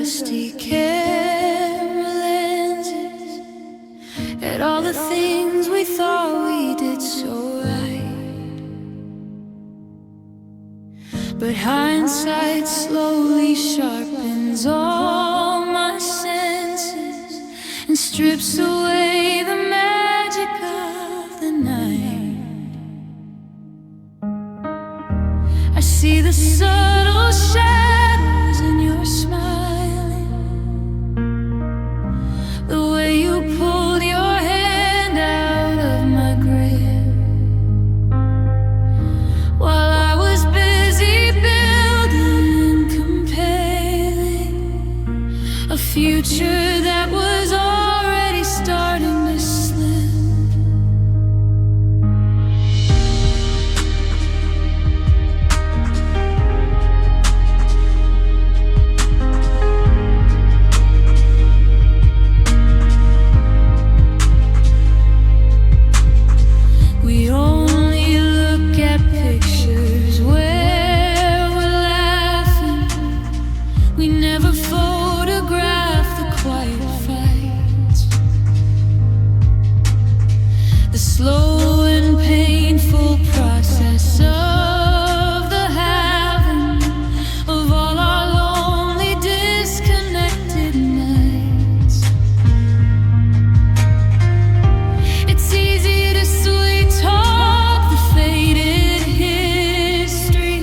dusty camera lenses at all the things we thought we did so right. But hindsight slowly sharpens all my senses and strips away the magic of the night. I see the subtle shadows in your smiling, the way you pulled your hand out of my grip, while I was busy building and comparing a future that was already starting to slip. We only look at pictures where we're laughing. We never photograph the quiet fights, the slow and painful process of the having of all our lonely, disconnected nights. It's easy to sweet talk the faded history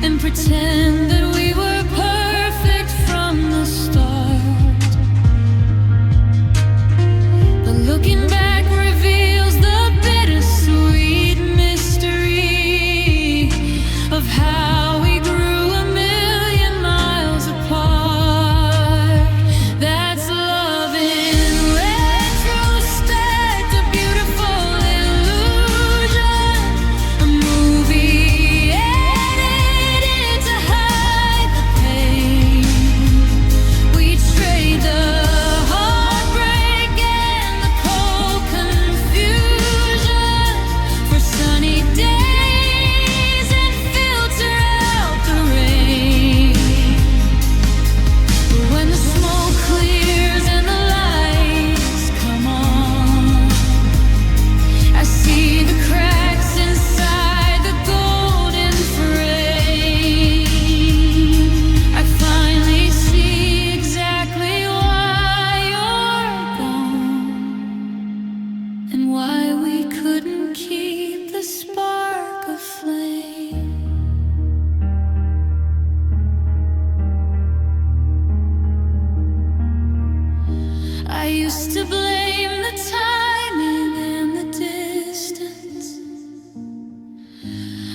and pretend that we were perfect from the start. But looking back reveals the bittersweet mystery of how we grew a million miles apart. That's love in retrospect, a beautiful illusion, a movie edited to hide the pain. We trade the heartbreak and the cold confusion for sunny days and filter out the rain. But when the smoke clears and the lights come on, I see the cracks inside the golden frame. I finally see exactly why you're gone and why we couldn't keep the spark aflame. I used to blame the timing and the distance.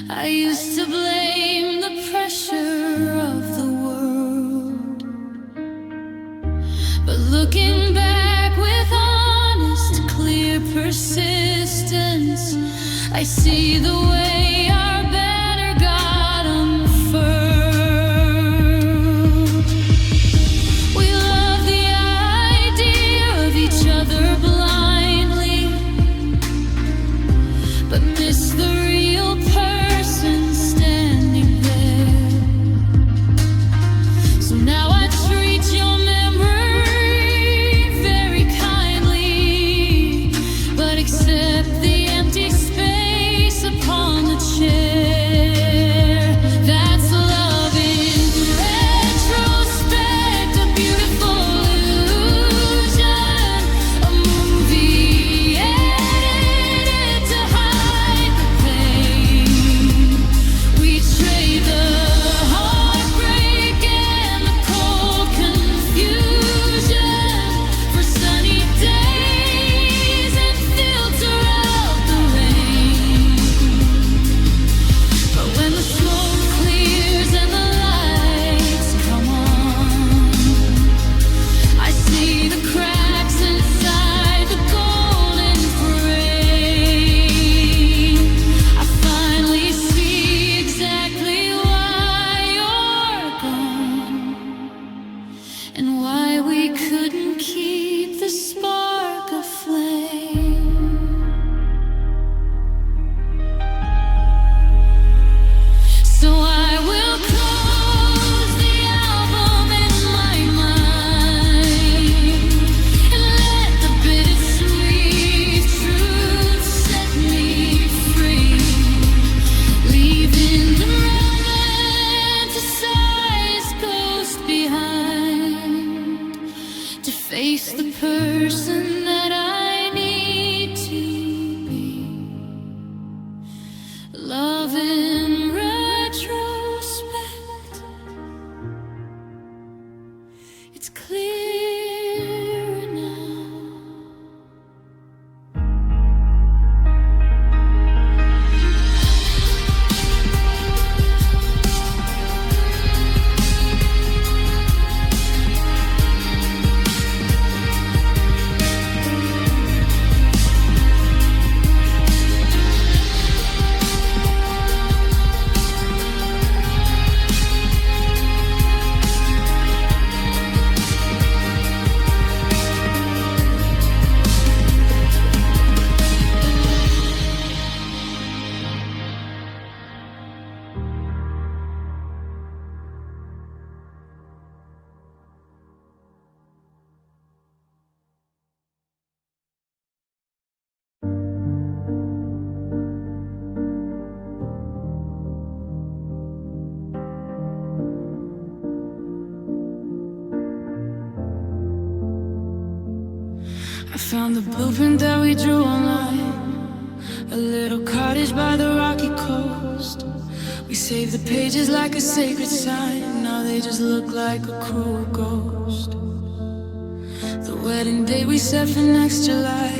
I used to blame the pressure of the world. But looking back with honest, clear persistence, I see the way our banner got unfurled. We love the idea of each other blindly, but miss the real person standing there. So now I treat your memory very kindly, but accept the empty space upon the face the person that I need to be. Love in retrospect, it's clear now. I found the blueprint that we drew online, a little cottage by the rocky coast. We saved the pages like a sacred sign, now they just look like a cruel ghost. The wedding day we set for next July,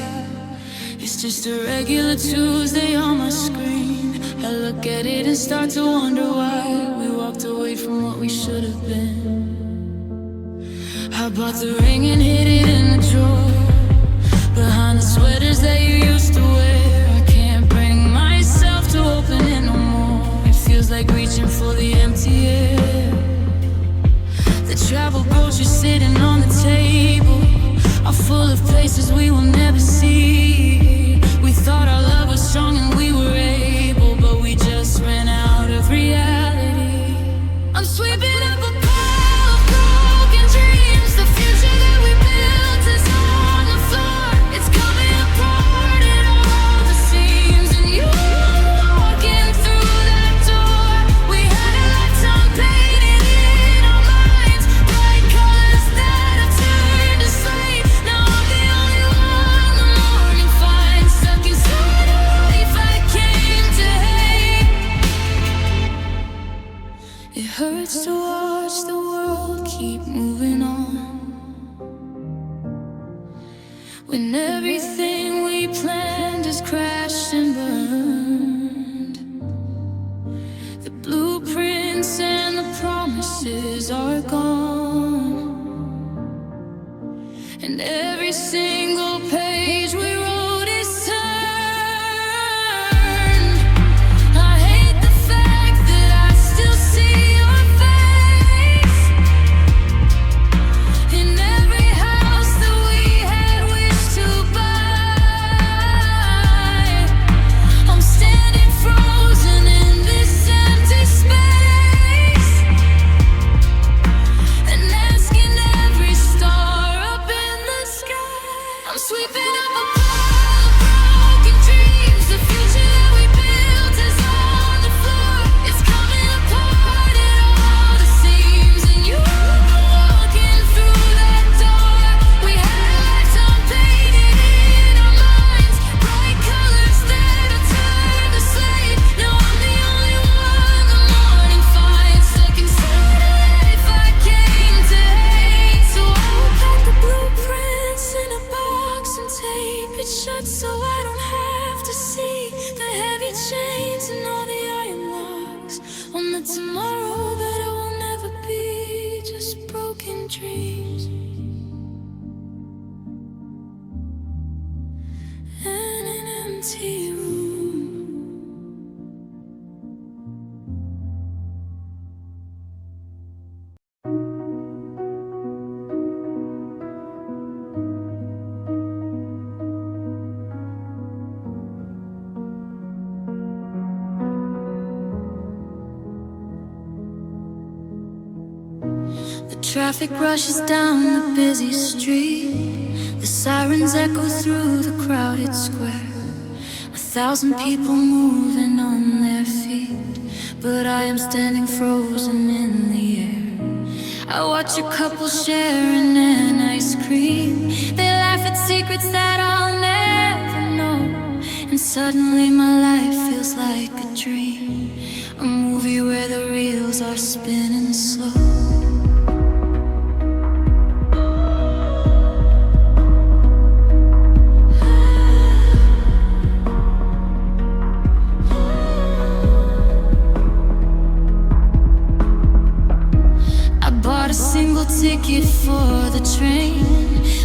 it's just a regular Tuesday on my screen. I look at it and start to wonder why we walked away from what we should have been. I bought the ring and hid it in the drawer, behind the sweaters that you used to wear. I can't bring myself to open it no more. It feels like reaching for the empty air. The travel brochure sitting on the table are full of places we will never see. We thought our love was strong and we were able, but we just ran out of reality. I'm sweeping up a pile of broken dreams. The future that we built is on the floor. It's coming apart at all the seams, and you walking through that door. We had a lifetime painted in our minds, bright colors that have turned to slate. Now I'm the only one the morning finds, stuck inside a life I came to hate. It hurts to watch the world keep moving on, when everything we planned has crashed and burned. The blueprints and the promises are gone, and every single page we wrote is turned. I hate the fact that I still see your face in every house that we had wished to buy. I'm standing frozen in this empty space and asking every star up in the sky. I'm sweeping up a pile of broken dreams. The future that we built is on the floor. It's coming apart at all the seams, and you walking through that door. We had a lifetime painted in our minds, bright colors that have turned to slate. Now I'm the only one the morning finds, stuck inside a life I came to hate. So I will pack the blueprints in a box and tape it shut, so I don't have to see the heavy chains and all the iron locks on the tomorrow that I will never be. Just broken dreams and an empty room. The traffic rushes down the busy street. The sirens echo through the crowded square. 1,000 people moving on their feet, but I am standing frozen in the air. I watch a couple sharing an ice cream. They laugh at secrets that I'll never know. And suddenly my life feels like a dream, a movie where the reels are spinning slow. Ticket for the train.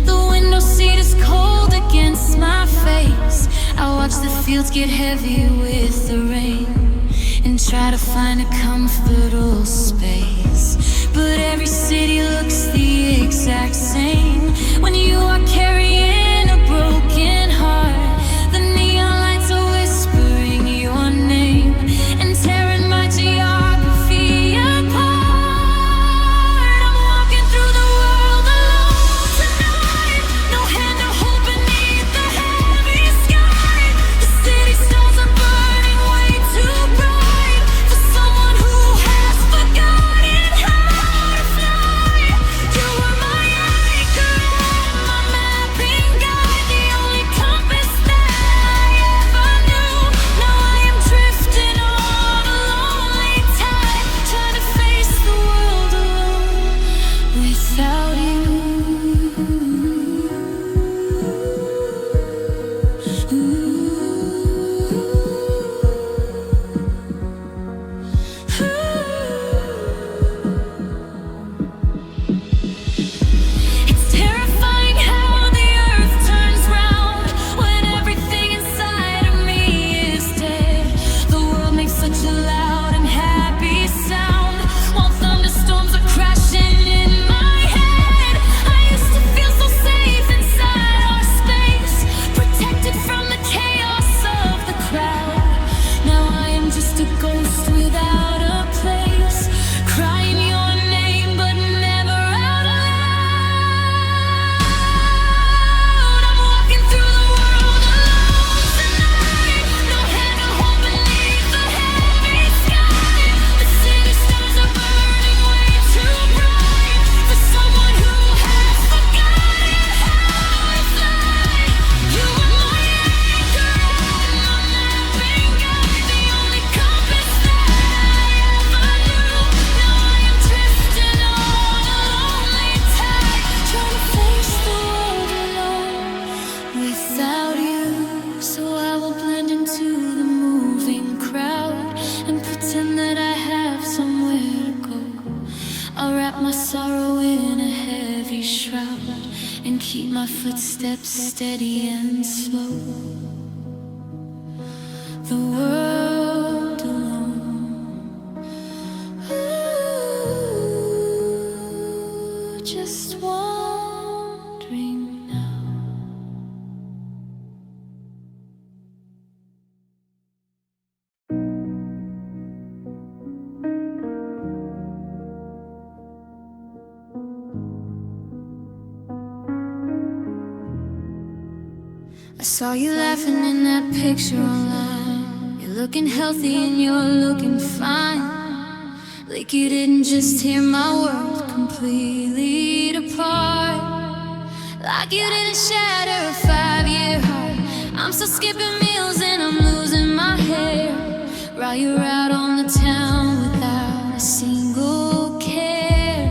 The window seat is cold against my face. I watch the fields get heavy with the rain and try to find a comfortable space. But every city looks the exact same when you are carrying a broken heart. The neon lights are whispering your name and tearing my geography apart. Footsteps steady and slow. The world alone. Ooh, just wandering now. I saw you laughing in that picture online. You're looking healthy and you're looking fine. Like you didn't just tear my world completely apart. Like you didn't shatter a 5-year heart. I'm still skipping meals and I'm losing my hair while you're out on the town without a single care.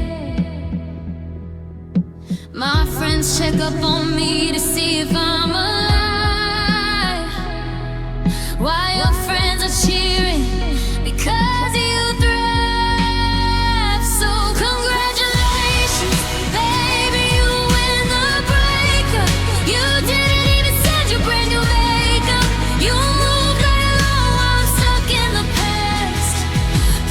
My friends check up on me to see if I'm alive, while your friends are cheering because you thrive. So congratulations, baby, you win the breakup. You didn't even send your brand new makeup. You moved right along while I'm stuck in the past,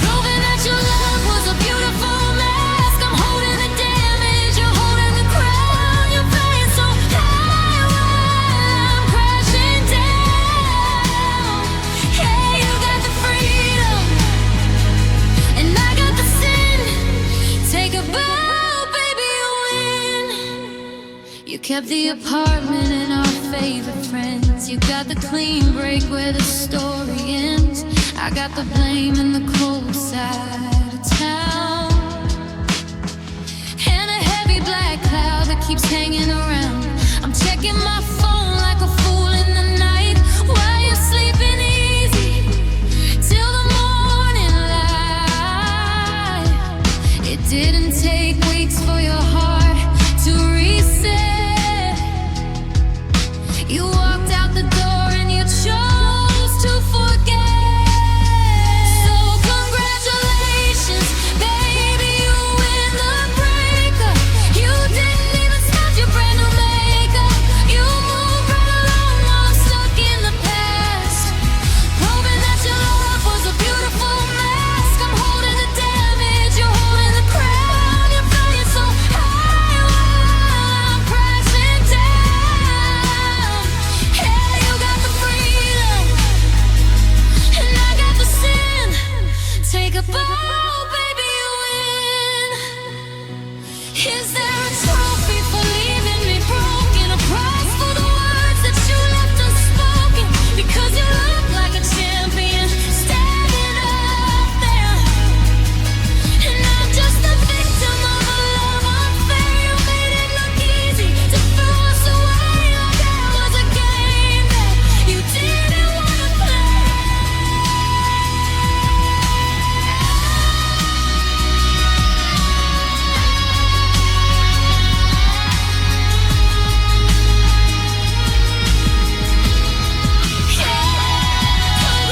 proving that your love was a beautiful mask. I'm holding the damage, you're holding the crown. You're playing so high while I'm crashing down. Hey, you got the freedom and I got the sin. Take a bow, baby, you win. You kept the apartment and our favorite friends. You got the clean break where the story ends. I got the blame and the cold side of town. keeps hanging around. I'm checking my phone like a fool in the night while you're sleeping easy till the morning light. It didn't take weeks for your heart to reset. You walked out the door and you chose to forget. So congratulations, baby, you win the breakup. You didn't even start your brand new makeup. You moved right along while I'm stuck in the past, hoping that your love was a beautiful mask. I'm holding the damage, you're holding the crown. You're flying so high while I'm crashing down. Yeah, you got the freedom and I got the sin. Take a bow, baby, you win. Is there a trophy for leaving me broken? A prize for the words that you left unspoken? Because you look like a champion standing up there, and I'm just a victim of a love unfair. You made it look easy to throw us away like that was a game that you didn't want to play.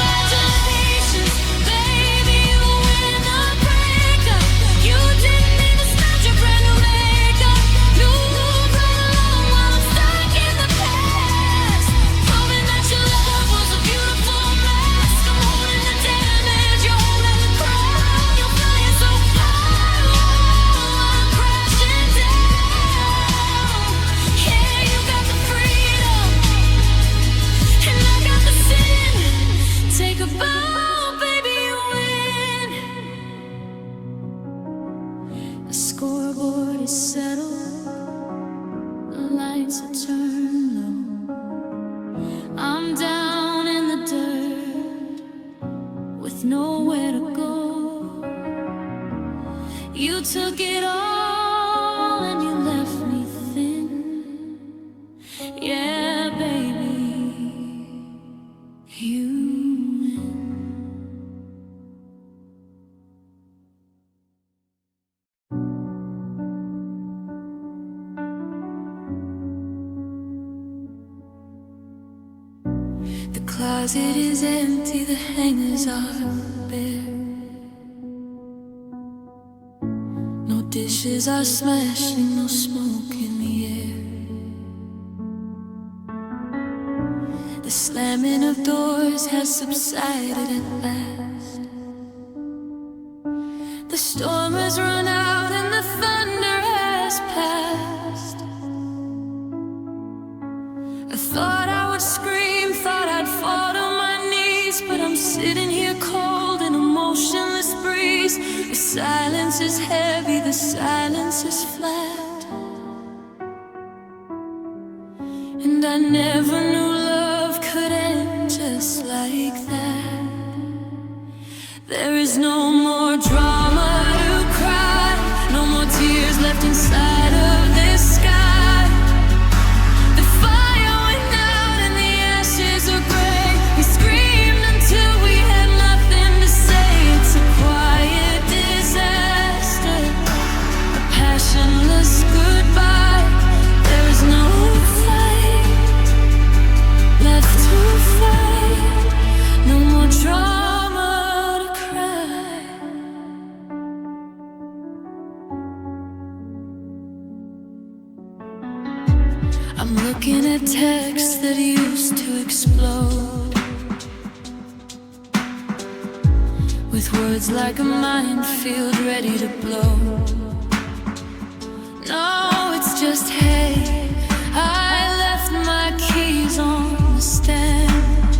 Congratulations, baby, you win the breakup. You didn't even start your brand new makeup. You moved right along while I'm stuck in the past, hoping that your love was a beautiful mask. I'm holding the damage, you're holding the crown. You're flying so high while I'm crashing down. Yeah, you got the freedom and I got the sin. Take a bow, baby, you win. The scoreboard is settled, the lights are turned low. I'm down in the dirt with nowhere to go. You took it all and you left me thin. Yeah, baby, you win. The closet is empty, the hangers are bare. No dishes are smashing, no smoke in the air. The slamming of doors has subsided at last. The storm has run out and the thunder has passed. I thought I would scream, thought I'd fall to my knees, but I'm sitting here cold in a motionless breeze. The silence is heavy, the silence is flat, and I never knew love could end just like that. There is no more drama to cry, no more tears left inside of this sky. The fire went out and the ashes are gray. We screamed until we had nothing to say. It's a quiet disaster, a passionless goodbye. There is no fight left to fight, no more drama to cry. I'm looking at texts that used to explode with words like a minefield ready to blow. No, it's just hey, I left my keys on the stand.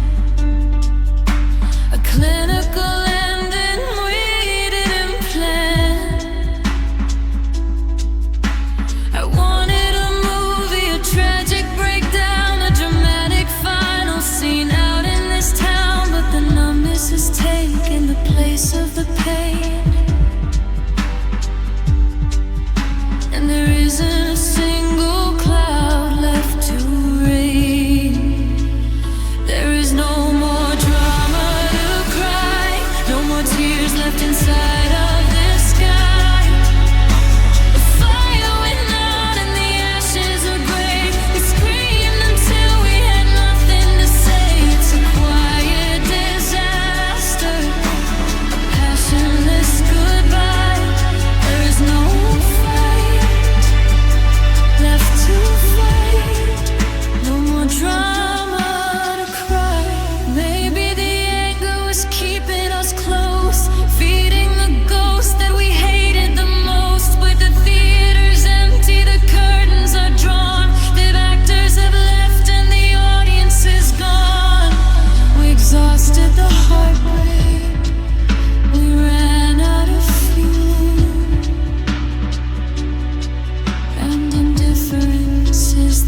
A clinical ending we didn't plan. I wanted a movie, a tragic breakdown, a dramatic final scene out in this town, but the numbness has taken the place of the pain.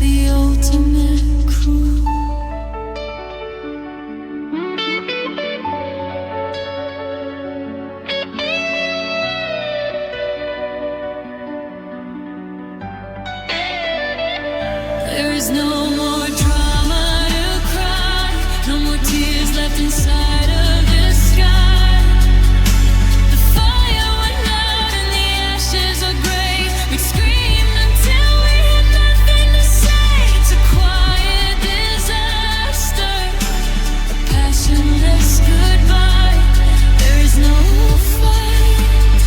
the ultimate cruel. There is no more drama to cry, no more tears left inside of the sky. The fire went out and the ashes are gray. We screamed until we had nothing to say. It's a quiet disaster, a passionless goodbye. There is no fight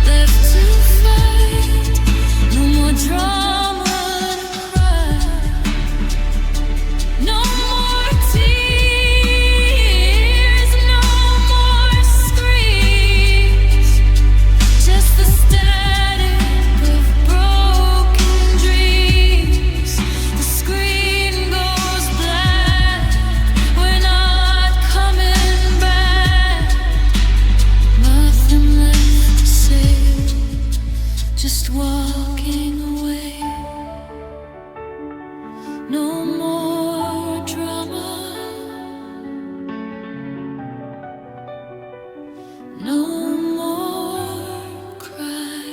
left to fight, no more drama. Just walking away. No more drama, no more cry.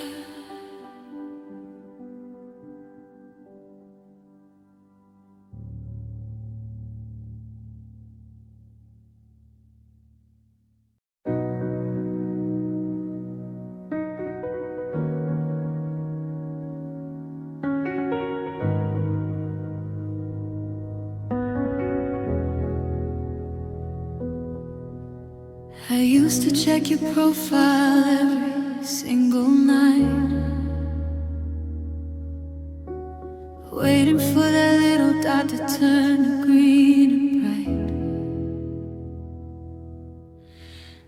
I used to check your profile every single night, waiting for that little dot to turn to green and bright.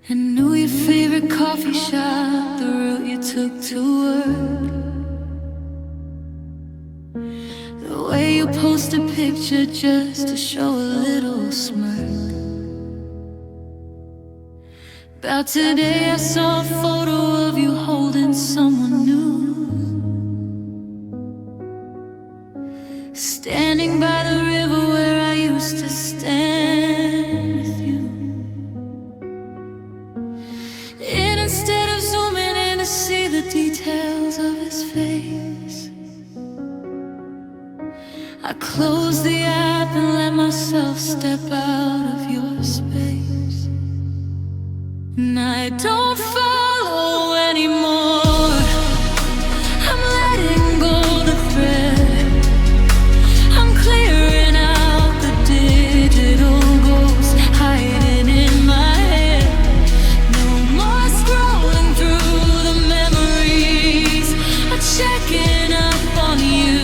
And knew your favorite coffee shop, the route you took to work, the way you post a picture just to show a little smirk. About today I saw a photo of you holding someone new, standing by the river where I used to stand with you. And instead of zooming in to see the details of his face, I closed the app and let myself step out of your space. And I don't follow anymore. I'm letting go the thread. I'm clearing out the digital ghosts hiding in my head. No more scrolling through the memories. I'm checking up on you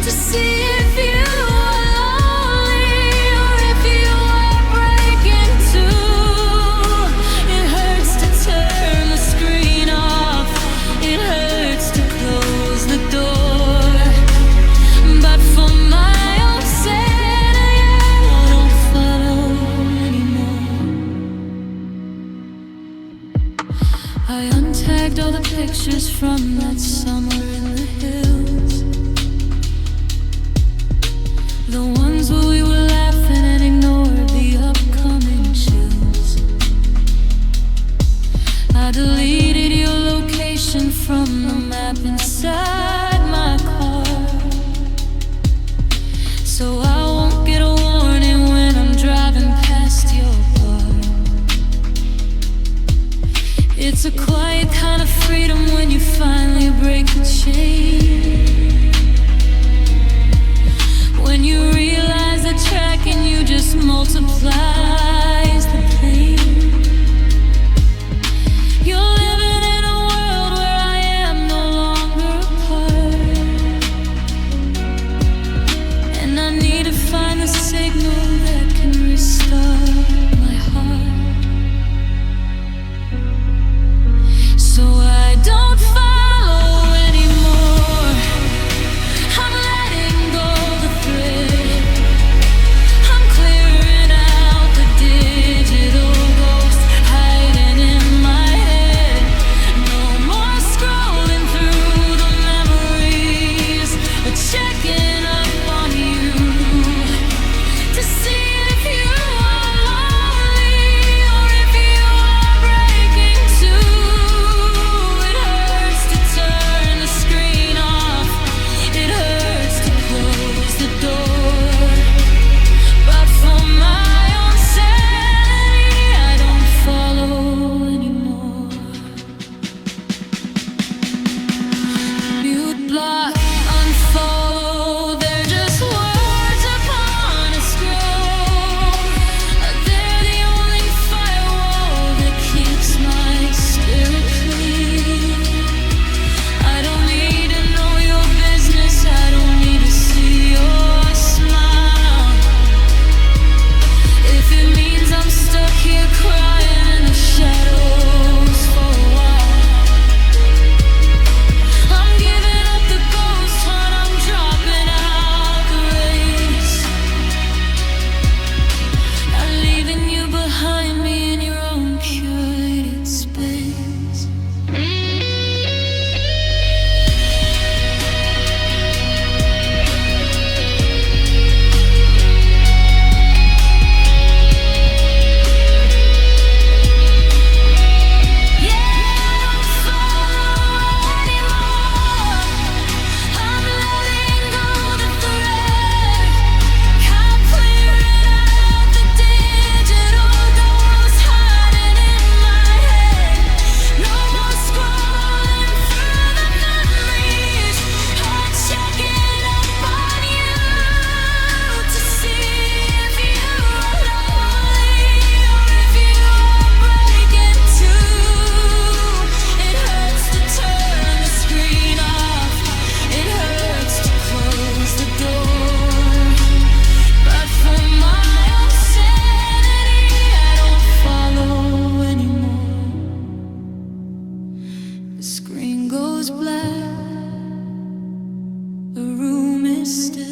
to see if you are lonely or if you are breaking too. It hurts to turn the screen off, it hurts to close the door, but for my own sanity I don't follow anymore. I untagged all the pictures from that summer in the hills, the ones where we were laughing and ignored the upcoming chills. I deleted your location from the map inside my car, so I won't get a warning when I'm driving past your bar. It's a quiet kind of freedom when you finally break the chain, when you realize that tracking you just multiplies the pain. You're living in a world where I am no longer a part, and I need to find the signal that can restart my heart. goes black, the room is still.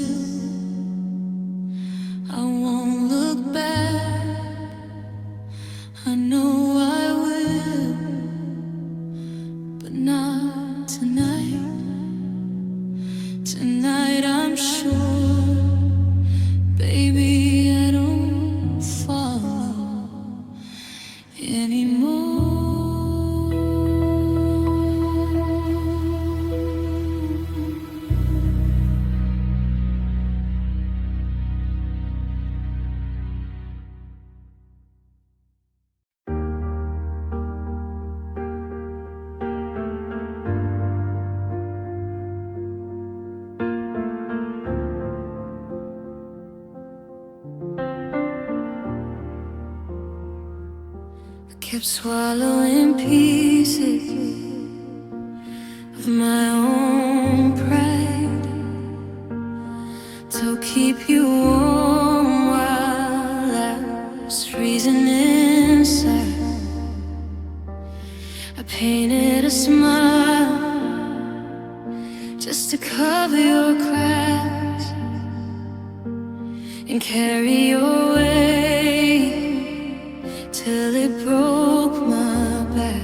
I won't look back, I know I will, but not tonight. Tonight I'm sure, baby, I don't follow anymore. Kept swallowing pieces of my own pride to keep you warm while I was freezing inside. I painted a smile just to cover your cracks and carry your weight till it broke my back.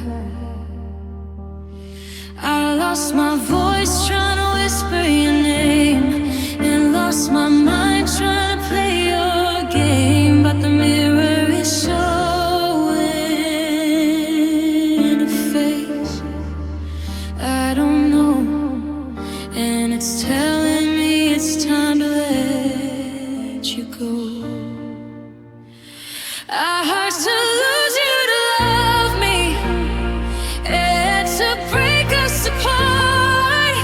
I lost my voice trying to whisper your name, and lost my mind trying to play your game. But the mirror is showing a face I don't know, and it's telling me it's time to let you go. I hurt to lose you to love me, and to break us apart,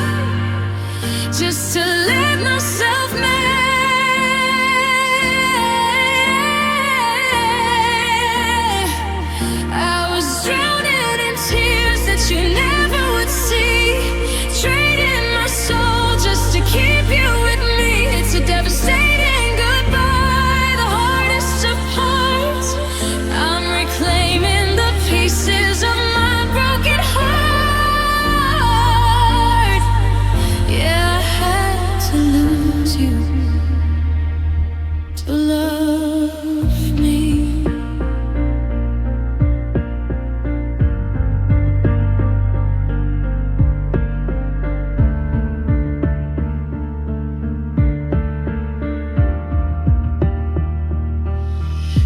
just to let myself mend. I was drowning in tears that you never would see, trading my soul just to keep you with me. It's a devastating goodbye, the hardest of parts. I'm reclaiming the pieces of my broken heart. Yeah, I had to lose you to love me.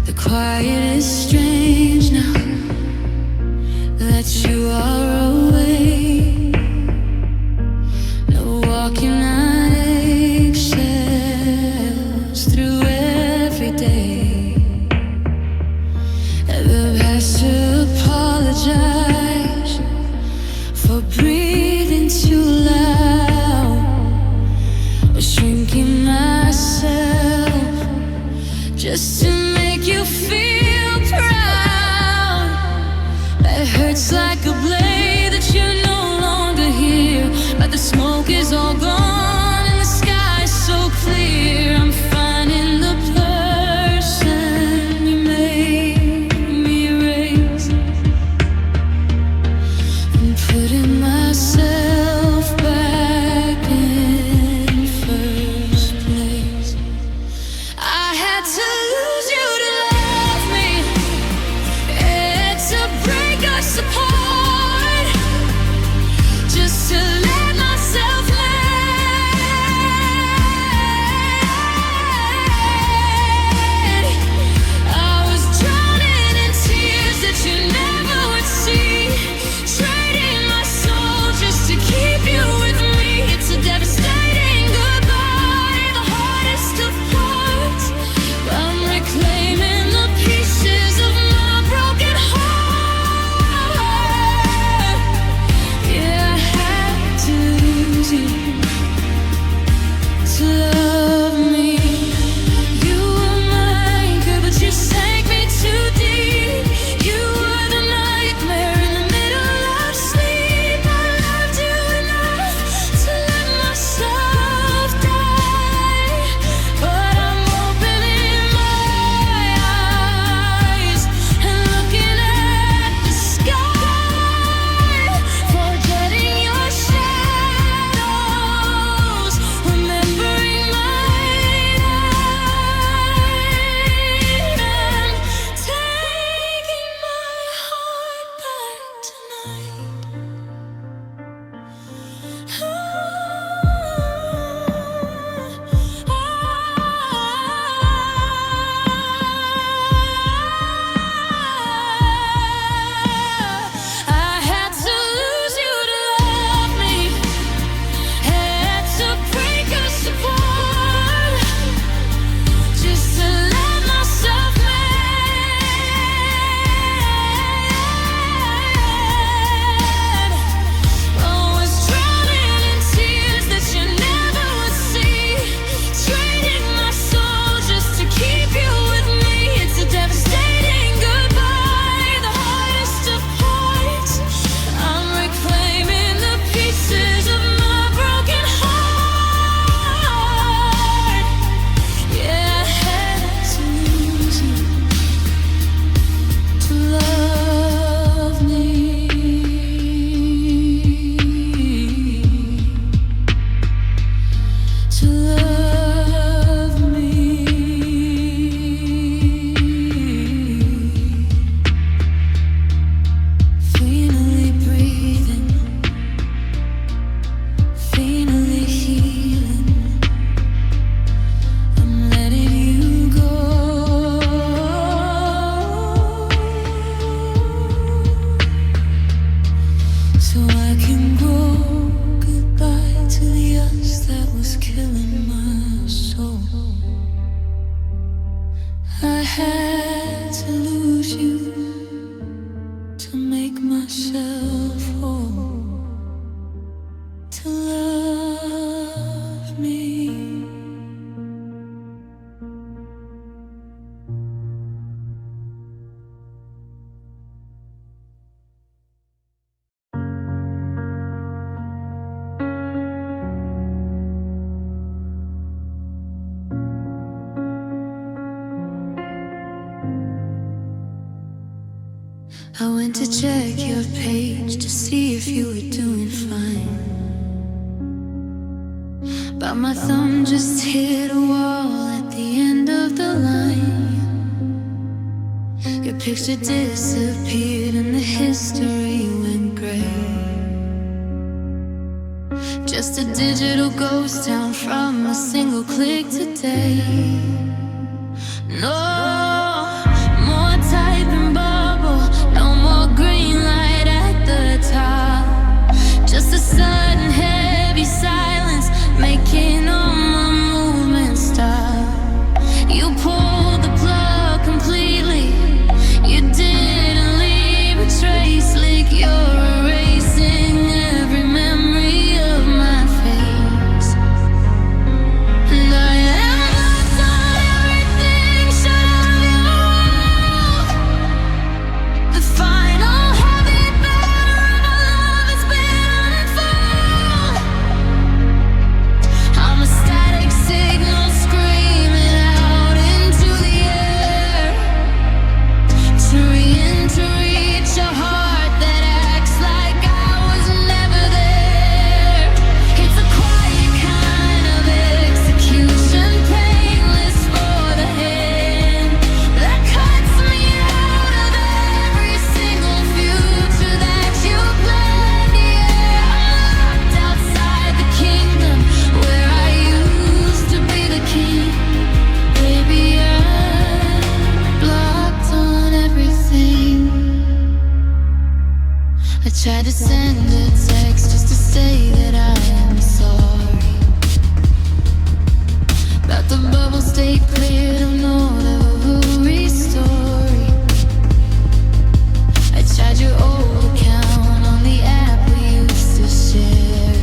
The quiet is strange now that you are away. No walking on eggshells through every day. Never has to apologize for breathing too loud or shrinking myself just to make you feel proud. It hurts like a blade that you're no longer here, but the smoke is all gone and the sky's so clear. I'm finding the person you made me erase, and putting myself back in first place. I had to lose you to love me, and to break us apart, just to let myself land. to love me. I went to check your page to see if you were doing fine, but my thumb just hit a wall at the end of the line. Your picture disappeared and the history went gray. Just a digital ghost town from a single click today. No more typing bubble, no more green light at the top. Just a sudden heavy silence, making all my movements stop. You pulled the plug completely. You didn't leave a trace, like you're erasing every memory of my face. And I am locked on everything, shut off your world. The final heavy banner of our love has been unfurled. I'm a static signal screaming out into the air, to reach a heart that acts like I was never there. It's a quiet kind of execution, painless for the hand, that cuts me out of every single future that you planned. Yeah, I'm locked outside the kingdom where I used to be the king. Baby, I'm blocked on everything. I tried to send a text just to say that I am sorry, but the bubble stayed clear, don't know the story. I tried your old account on the app we used to share,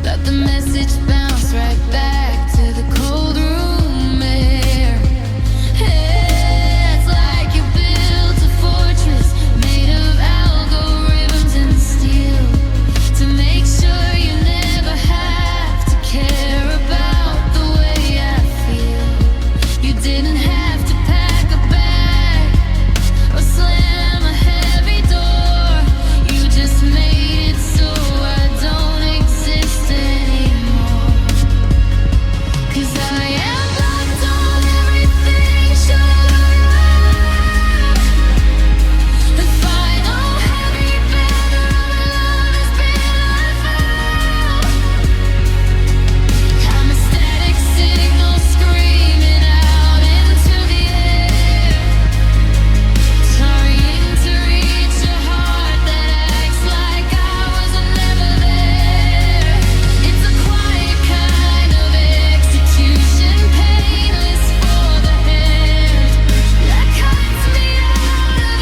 but the message bounced right back to the cold room air. It's like you built a fortress made of algorithms and steel, to make sure you never have to care about the way I feel. You didn't have to pack a bag or slam a heavy door. You just made it so I don't exist anymore. 'Cause I am locked on everything, shut off. The final heavy banner of our love has been unfurled. I'm a static signal screaming out into the air, trying to reach a heart that acts like I was never there. It's a quiet kind of execution, painless for the hand, that cuts me out of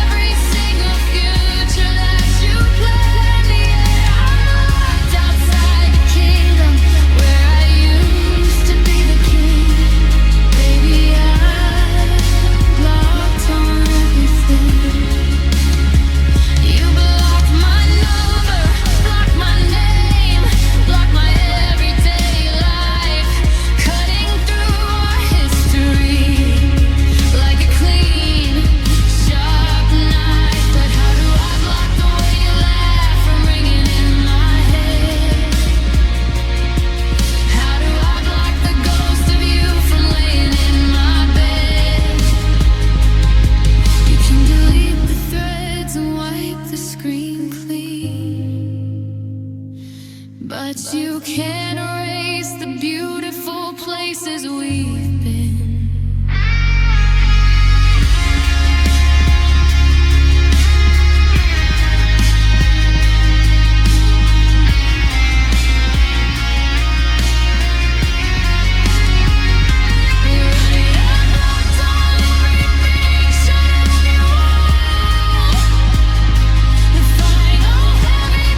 every single future that you planned. Yeah, I'm locked outside the kingdom where I used to be the king. Baby, I'm blocked on everything. You blocked my number, blocked my name, blocked my everyday life, cutting through our history like a clean, sharp knife. But how do I block the way you laugh from ringing in my head? How do I block the ghost of you from laying in my bed? You can delete the threads and wipe the screen clean, but you can't erase the beautiful places we've been. I'm locked on everything, shut off your world. The final heavy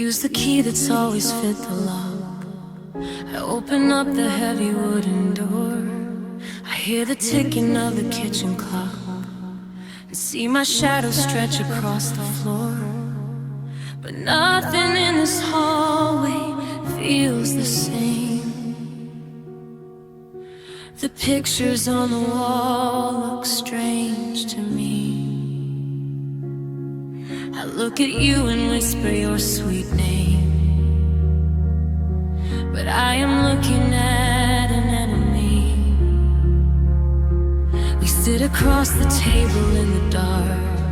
use the key that's always fit the lock. I open up the heavy wooden door. I hear the ticking of the kitchen clock and see my shadow stretch across the floor. But nothing in this hallway feels the same. The pictures on the wall look strange to me. I look at you and whisper your sweet name, but I am looking at an enemy. We sit across the table in the dark.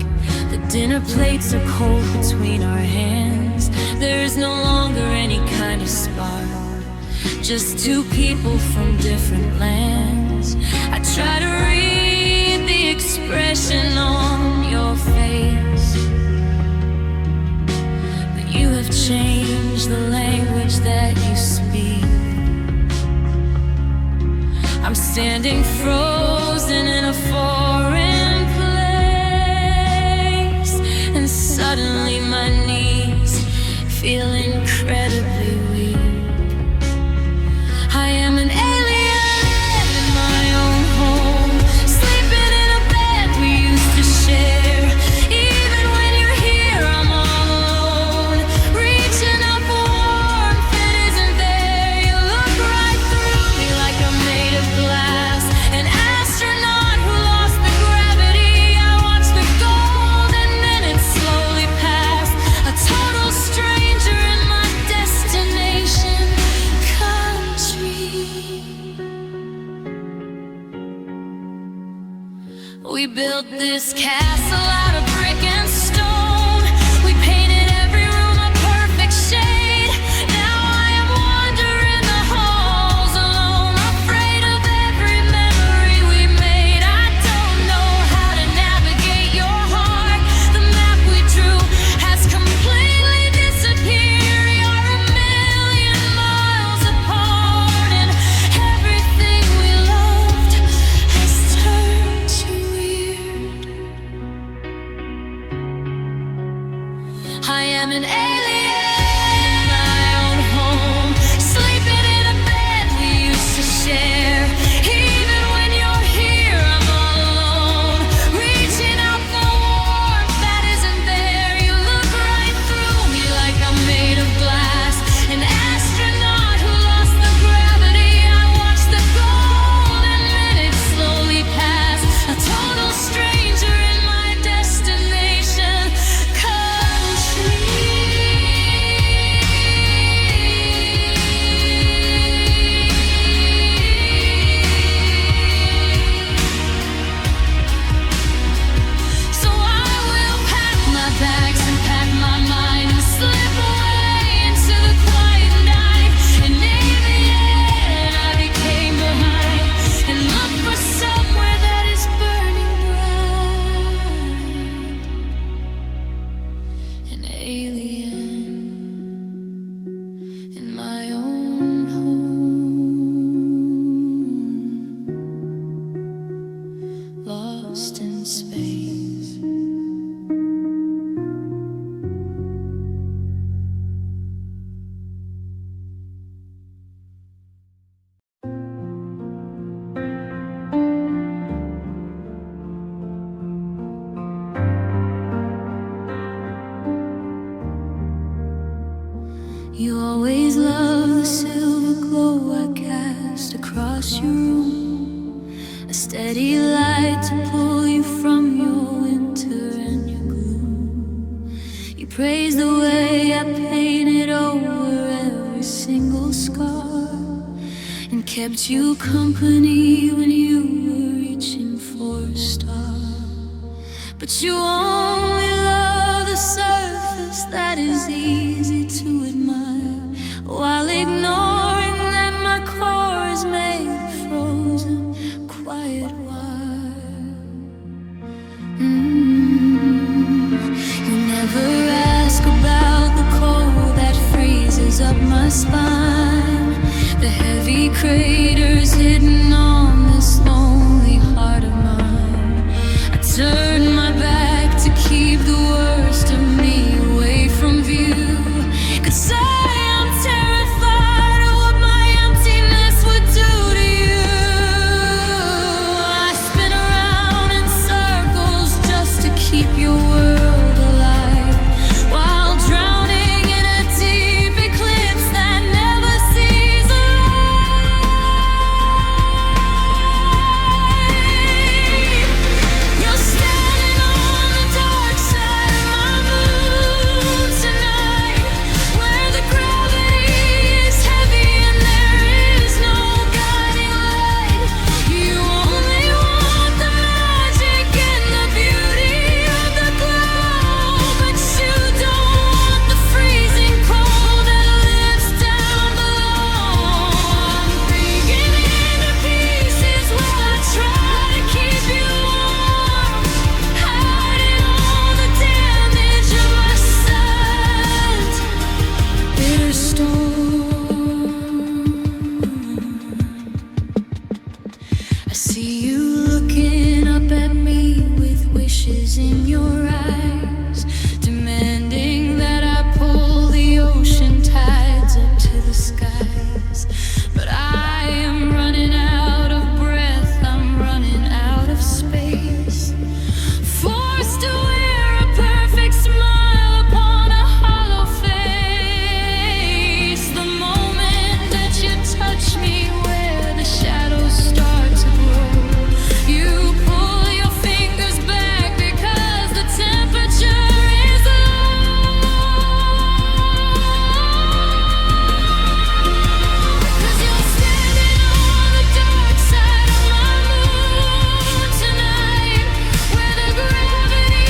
The dinner plates are cold between our hands. There is no longer any kind of spark, just two people from different lands. I try to read the expression on your face, but you have changed the language that you speak. I'm standing frozen in a foreign place, and suddenly my knees feel incredibly weak. I am an alien in my own home, sleeping in a bed we used to share. Even when you're here, I'm all alone, reaching up for warmth that isn't there. You look right through me like I'm made of glass, an astronaut who lost the gravity. I watch the golden minutes slowly pass, a total stranger in my destination country. We built this castle out of brick and stone. We painted every room a perfect shade. Now I am wandering the halls alone, afraid of every memory we made. I don't know how to navigate your heart. The map we drew has completely disappeared. You're a million miles apart, and everything we loved has turned to weird. I am an alien in my own home, sleeping in a bed we used to share. Even when you're here, I'm all alone, reaching out for warmth that isn't there. You look right through me like I'm made of glass, an astronaut who lost the gravity. I watch the golden minutes slowly pass, a total stranger in my destination country. So I will pack my bags and pack my mind and slip away into the quiet night. And in the end, I became behind and look for somewhere that is burning bright. An alien in my own home, lost in space. You always love the silver glow I cast across your room, a steady light to pull you from your winter and your gloom. You praise the way I painted over every single scar, and kept you company when you were reaching for a star. But you only love the surface that is easy to admire, while ignoring that my core is made of frozen quiet wire. You never ask about the cold that freezes up my spine, the heavy craters hidden on this lonely heart of mine. I turn my back to keep the worst of me away from view. Could wishes in your eyes, demanding that I pull the ocean tides up to the skies. But I am running out of breath, I'm running out of space, forced to wear a perfect smile upon a hollow face. The moment that you touch me where the shadows start to grow, you pull your fingers back because the temperature is low. 'Cause you're standing on the dark side of my moon tonight, where the gravity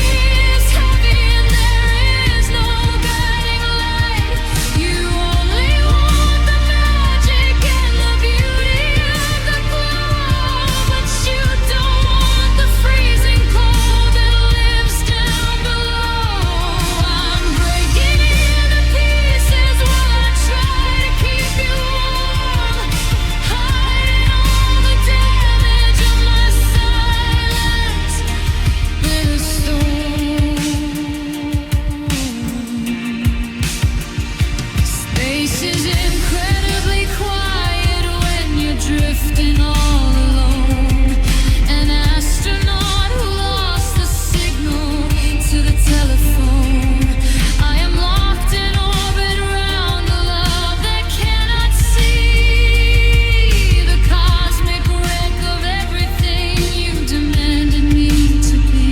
is heavy and there is no guiding light. You only want the magic and the beauty of the glow, but you don't want the freezing cold that lives down below. I'm breaking into pieces while I try to keep you warm, hiding all the damage of my silence with a stone. Space is incredibly quiet when you're drifting all alone. An astronaut who lost the signal to the telephone. I am locked in orbit around a love that cannot see the cosmic wreck of everything you demanded me to be.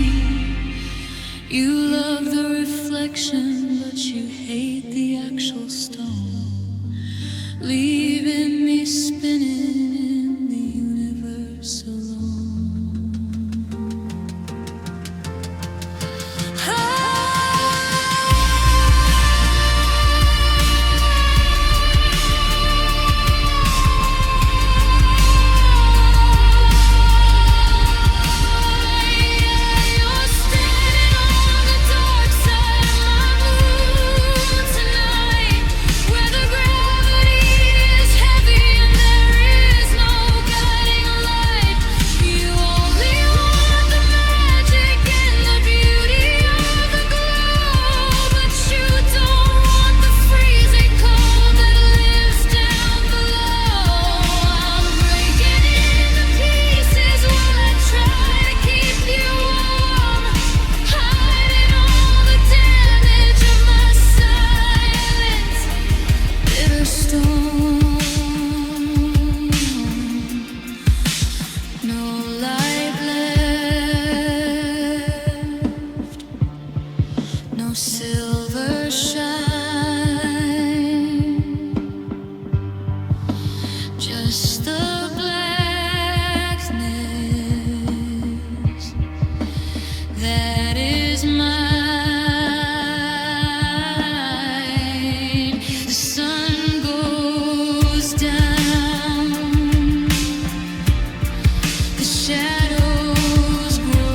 You love the reflection, but you hate the actual stone, leaving me spinning in the universe alone. You're standing on the dark side of my moon tonight, where the gravity is heavy and there is no guiding light. You only want the magic and the beauty of the glow, but you don't want the freezing cold that lives down below. I'm breaking into pieces while I try to keep you warm, hiding all the damage of my silence in a storm. No light left, no silver shine, just the blackness that is mine. The sun goes down, the shadows grow.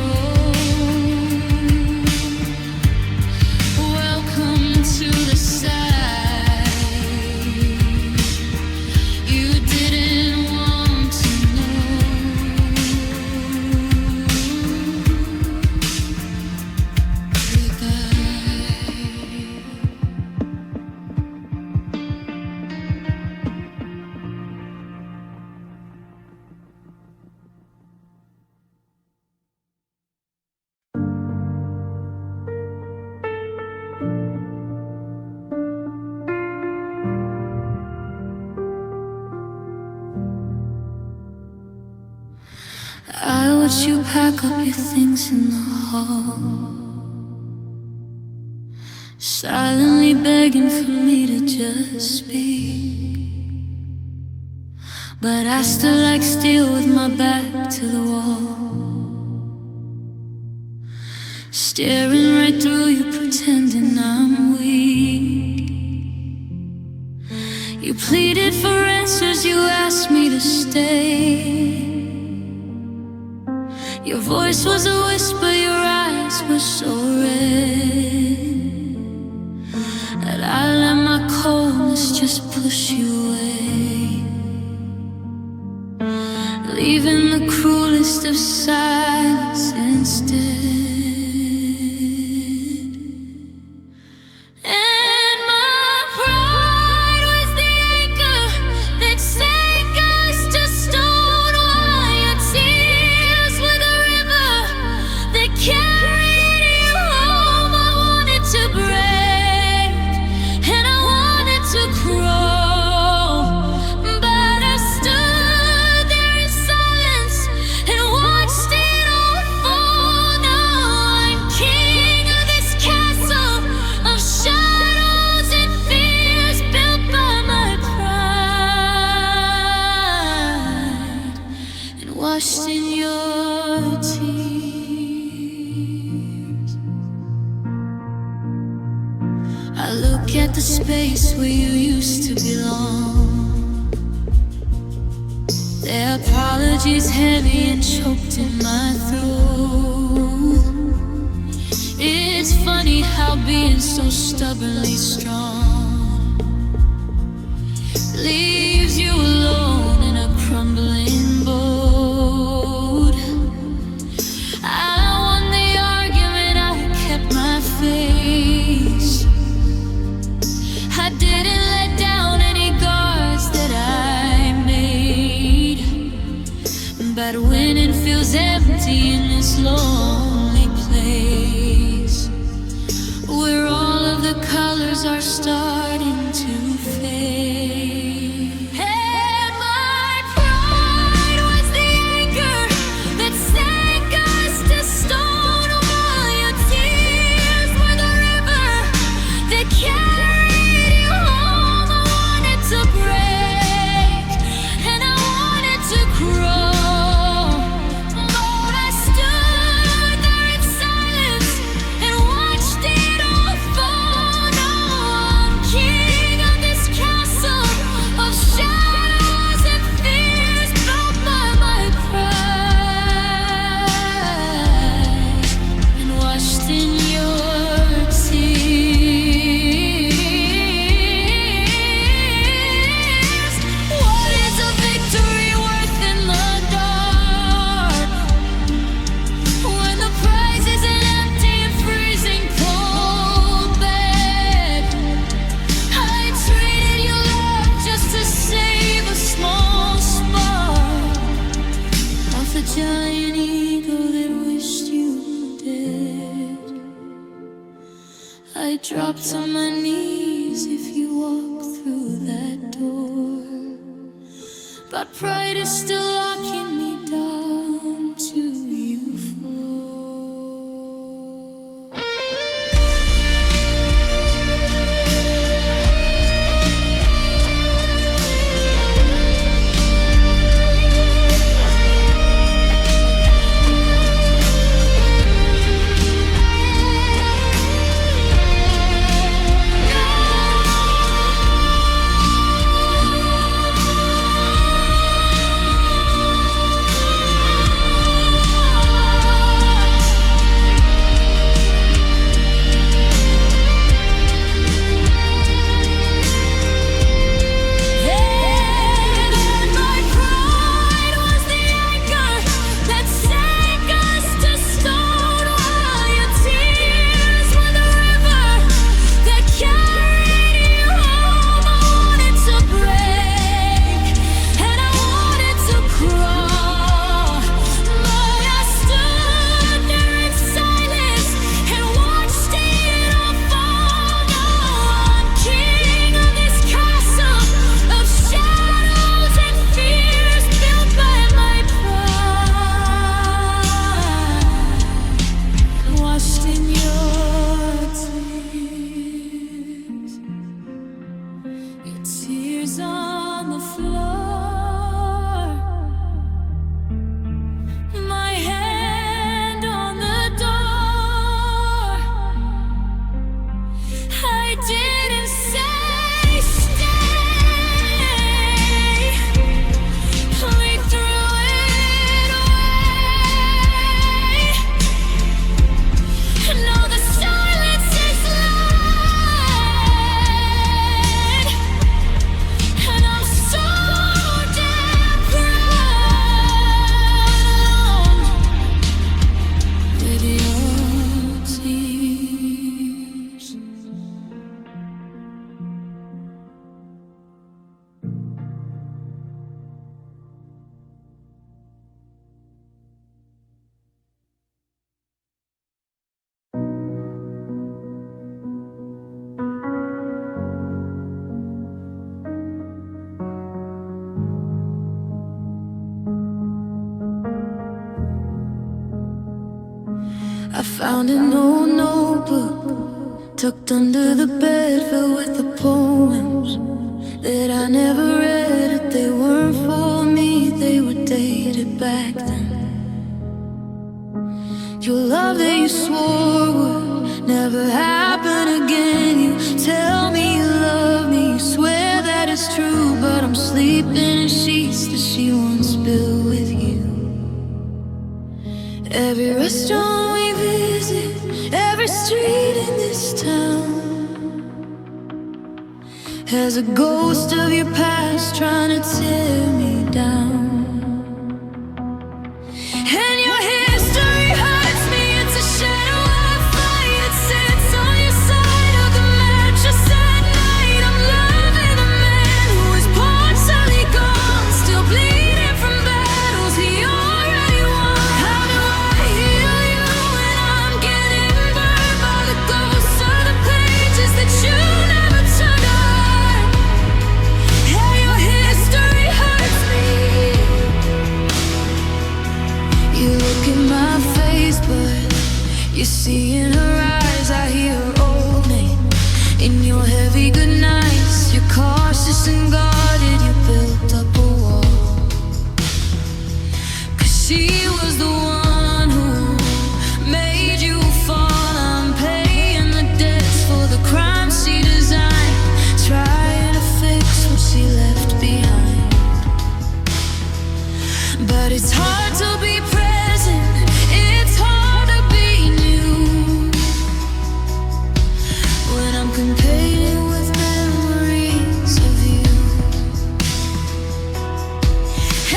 Welcome to the side you didn't want to know. I watch you pack up your things in the hall, silently begging for me to just speak. But I still like steel with my back to the wall, staring right through you, pretending I'm weak. You pleaded for answers, you asked me to stay. Your voice was a whisper, your eyes were so red that I let my coldness just push you away, leaving the cruelest of silence instead. look at the space where you used to belong. Their apologies heavy and choked in my throat. It's funny how being so stubbornly strong leaves you alone in a crumbling boat. I won the argument, I kept my face. I didn't let down any guards that I made. But winning feels empty in this lonely place, where all of the colors are starting to fade. And my pride was the anchor that sank us to stone, while your tears were the river that carried you home. I wanted to break and I wanted to grow, but I stood there in silence and watched it all fall. Now I'm king of this castle of shadows and fears built by my pride and washed in your tears. What is a victory worth in the dark, when the prize is an empty and freezing cold bed? I traded your love just to save a small spark of the giant ego that wished you dead. I drop to my knees if you walk through that door, but pride is still locking me down to you floor. And my pride was the anchor that sank us to stone, while your tears were the river that carried you home. I wanted to break and I wanted to crawl, but I stood there in silence and watched it all fall. Now I'm king of this castle of shadows and fears built by my pride, washed in your tears. Your tears on the floor, my hand on the door. I didn't say stay, we threw it away. Now the silence is loud, and I'm so damn proud with your tears. I found an old notebook tucked under the bed, filled with the poems that I never read. They weren't for me, they were dated back then. Your love that you swore would never happen again. You tell I'm sleeping in sheets that she once built with you. Every restaurant we visit, every street in this town has a ghost of your past trying to tear me down. And your history hurts me, it's a shadow I fight. It sits on your side of the mattress at night. I'm loving a man who is partially gone, still bleeding from battles he already won. How do I heal you when I'm getting burned by the ghosts of the pages that you never turned on? Yeah, your history hurts me. You look in my face, but you see in her eyes I hear her old name. In your heavy goodnights, you're cautious and guarded. You built up a wall, 'cause she was the one who made you fall. I'm paying the debts for the crimes she designed, trying to fix what she left behind. But it's hard to be present, it's hard to be new, when I'm competing with memories of you.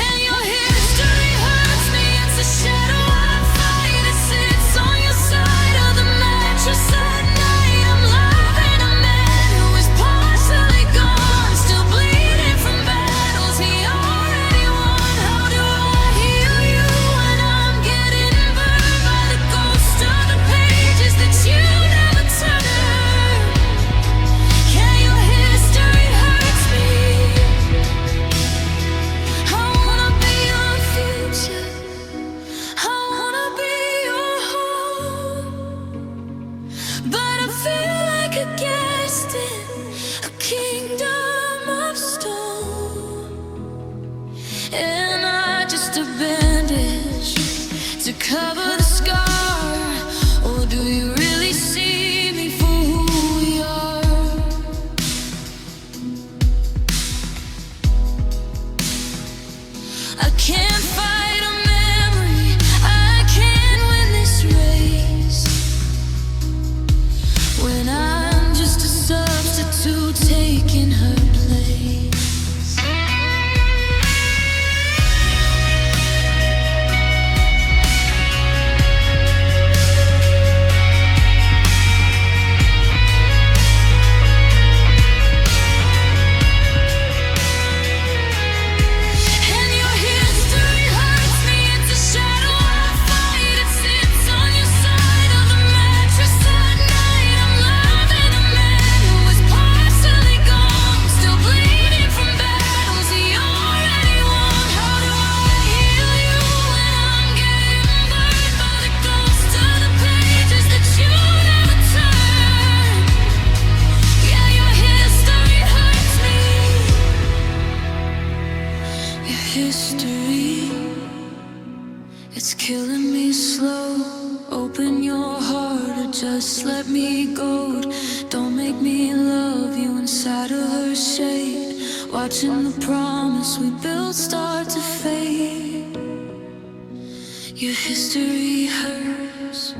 And your history hurts me, it's a shadow I fight. It sits on your side of the mattress at night. I'm loving a man who is partially gone, still bleeding from battles he already won. How do I heal you when I'm getting burned by the ghost of the pages that you never turned? Yeah, your history hurts me. I wanna be your future, I wanna be your home, but I feel like a guest in a kingdom of stone. And I just a bandage to cover the scar, or do you really see me for who we are? I can't fight a memory, I can't win this race, when I'm just a substitute taking her place. And your history hurts me, it's a shadow I fight. It sits on your side of the mattress at night. I'm loving a man who is partially gone, still bleeding from battles he already won. How do I heal you when I'm getting burned by the ghosts of the pages that you never turned? Yeah, your history hurts me. Your history, it's killing me slow. Open your heart or just let me go. Don't make me love you inside of her shade, watching the promise we built start to fade. Your history hurts,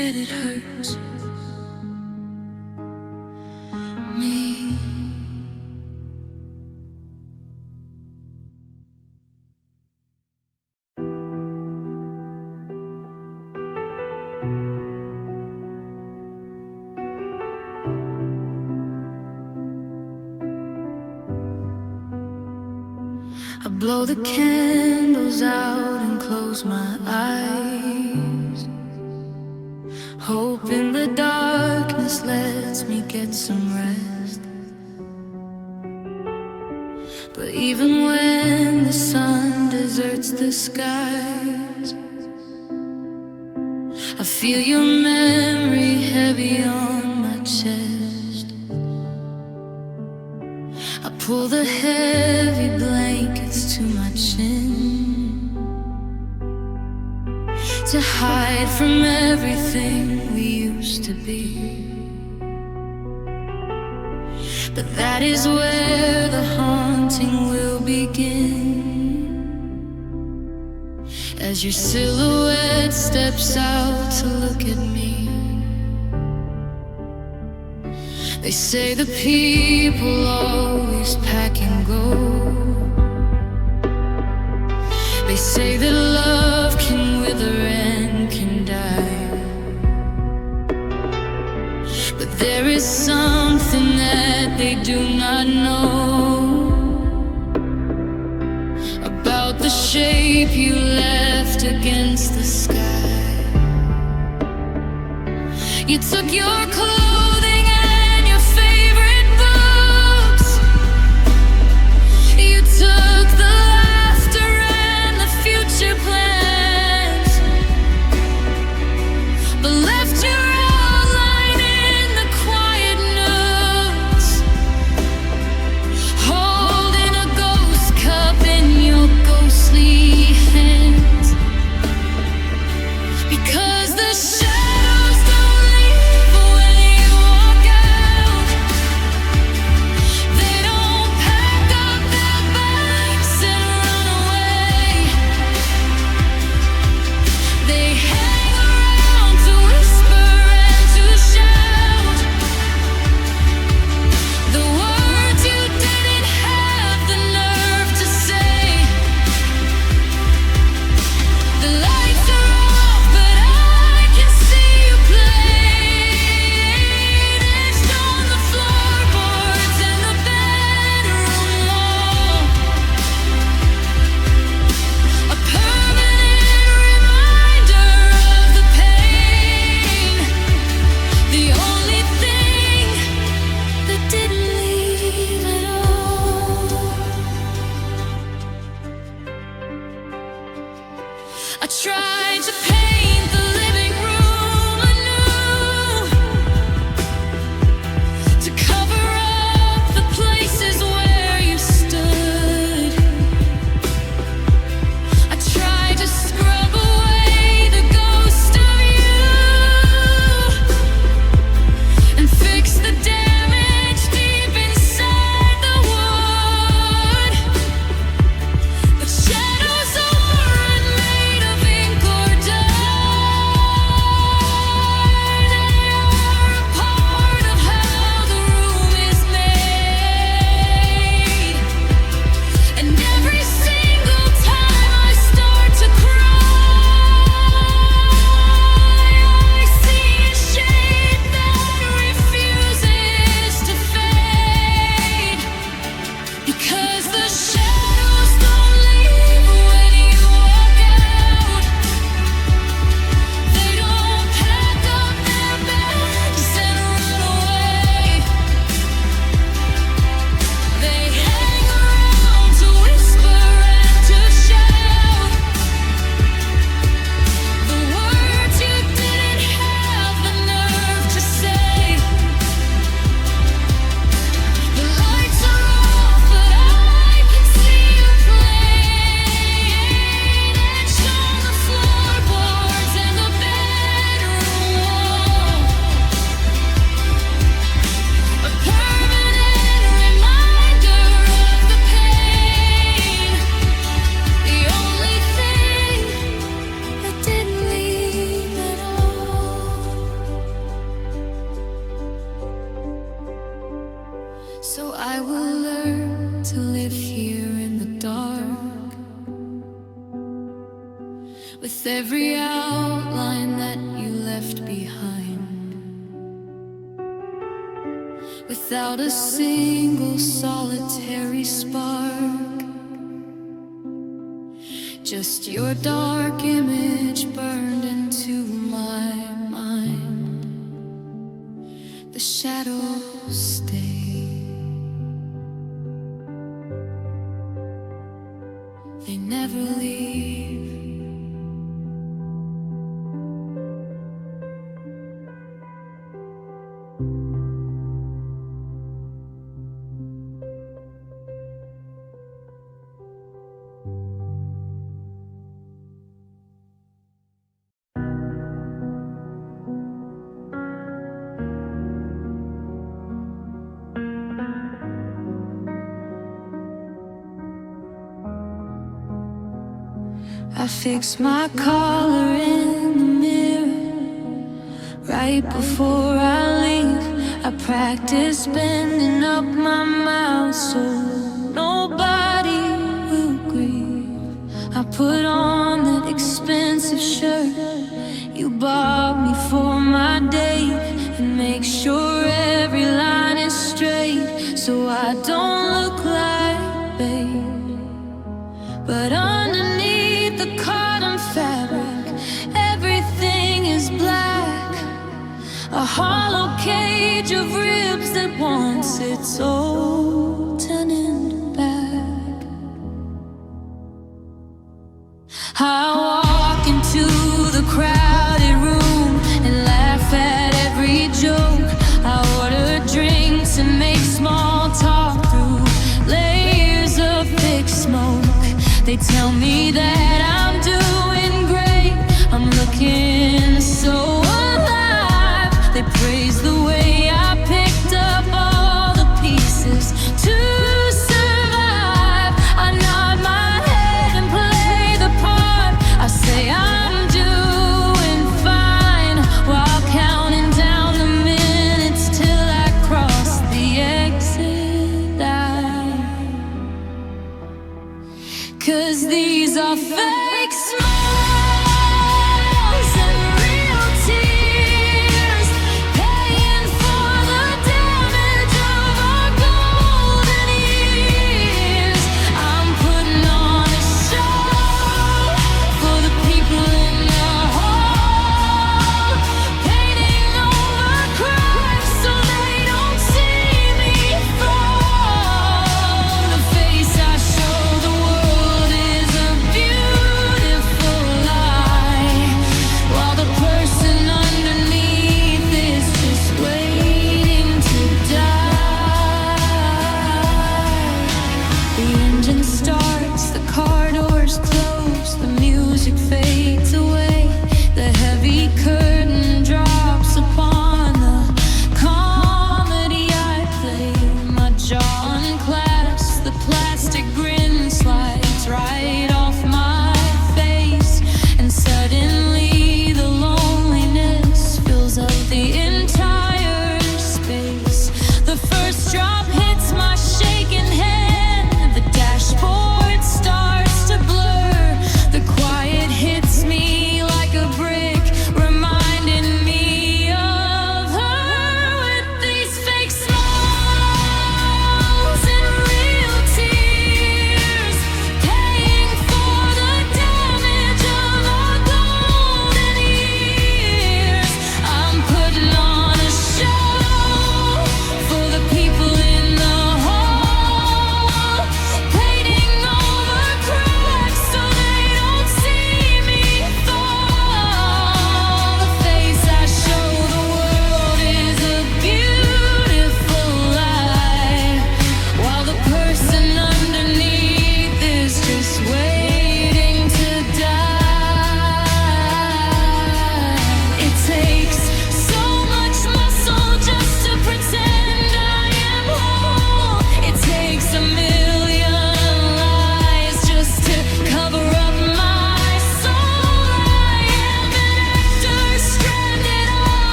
and it hurts me. I blow the candles out and close my eyes, hoping the darkness lets me get some rest. But even when the sun deserts the skies, I feel your memory heavy on my chest. I pull the heavy blankets to my chin to hide from everything we used to be. but that is where the haunting will begin. As your silhouette steps out to look at me, they say the people always pack and go. They say that love can wither and can die, but there is something that they do not know about the shape you left against the sky. You took your clothing and your favorite books. You took the laughter and the future plans, but left your outline in the quiet nooks, holding a ghost cup in your ghostly hands. Because the shadows don't leave when you walk out. They don't pack up their bags and run away. They hang around to whisper and to shout the words you didn't have the nerve to say. The lights are off, but I can see you playing, etched on the floorboards and the bedroom wall. A permanent reminder of the pain, the only thing that didn't leave at all. I tried to paint the living room anew, to cover up the places where you stood. I tried to scrub away the ghost of you and fix the damage deep inside the wood. But shadows aren't made of ink or dye. They are a part of how the room is made. And every single time I start to cry, I see a shape that refuses to fade. Because the shadows don't leave when you walk out. They don't pack up their bags and run away. They hang around to whisper and to shout the words you didn't have the nerve to say. The lights are off, but I can see you playing, etched on the floorboards and the bedroom wall. A permanent reminder of the pain, the only thing that didn't leave at all. So I will learn to live here in the dark, with every outline that you left behind, without a single solitary spark. Just your dark image burned into my mind. The shadows stay, they never leave. I fix my collar in the mirror right before I leave. I practice bending up my mouth so nobody will grieve. I put on that expensive shirt you bought me for my date, and make sure every line is straight so I don't look like babe. But underneath the cotton fabric, everything is black. A hollow cage of ribs that wants its old tenant back. I walk into the crowded room and laugh at every joke. I order drinks and make small talk through layers of thick smoke. They tell me that I'm doing great, I'm looking so alive. They praise the way I picked up all the pieces to survive. I nod my head and play the part. I say I'm doing fine while counting down the minutes till I cross the exit line. 'Cause these are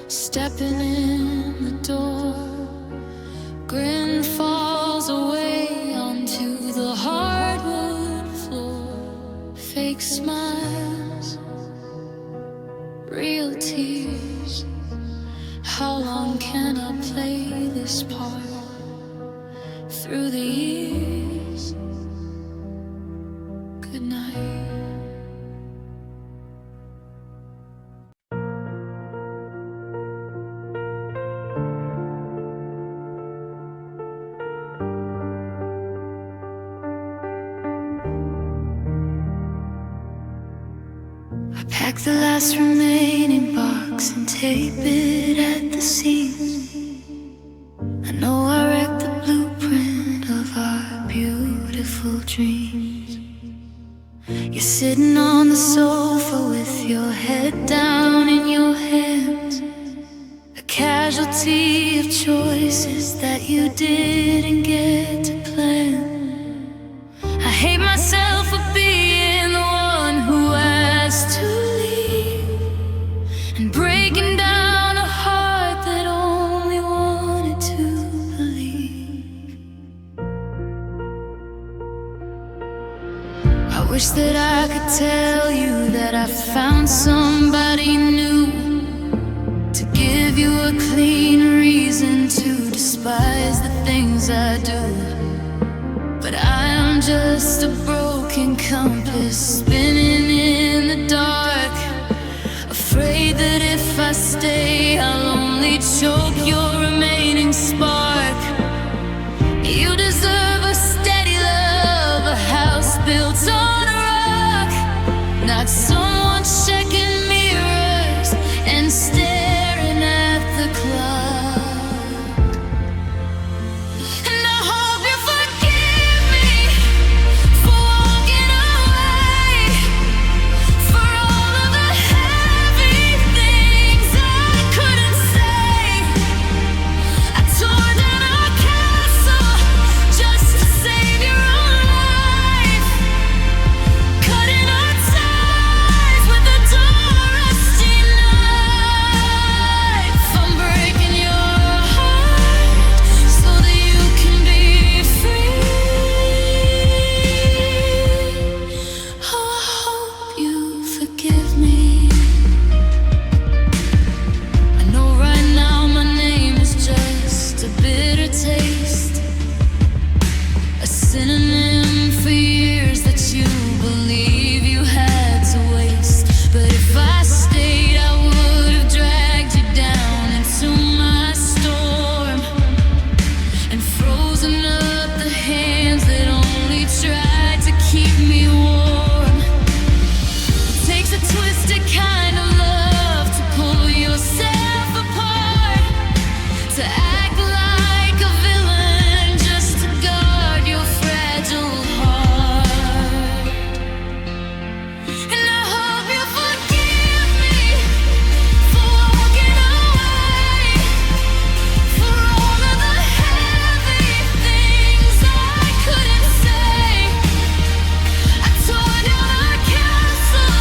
stepping in the door. Grin falls away onto the hardwood floor. Fake smiles, real tears. How long can I play this part? Through the years. Good night. Pack the last remaining box and tape it at the seams. I know I wrecked the blueprint of our beautiful dreams. You're sitting on the sofa with your head down in your hands, a casualty of choices that you didn't get to plan. I hate myself for being the one who asked to leave and breaking down a heart that only wanted to believe. I wish that I could tell you that I found somebody new to give you a clean reason to despise the things I do. But I am just a broken compass spinning in the dark, afraid that if I stay I'll only choke your remaining spark. You deserve a steady love, a house built on a rock, not someone checking mirrors and staring at the clock. And I hope you forgive me for walking away, for all of the heavy things I couldn't say. I tore down our castle just to save your own life, cutting our ties with a dull, rusty knife. I'm breaking your heart so that you can be free. Oh, I hope you forgive me. I know right now my name is just a bitter taste, a synonym for years that you believe you had to waste. But if I stayed, I would have dragged you down into my storm and frozen up the hands that only tried to keep me warm. It takes a twisted kind of love to pull yourself apart, to act like a villain just to guard your fragile heart. And I hope you forgive me for walking away, for all of the heavy things I couldn't say. I tore down our castle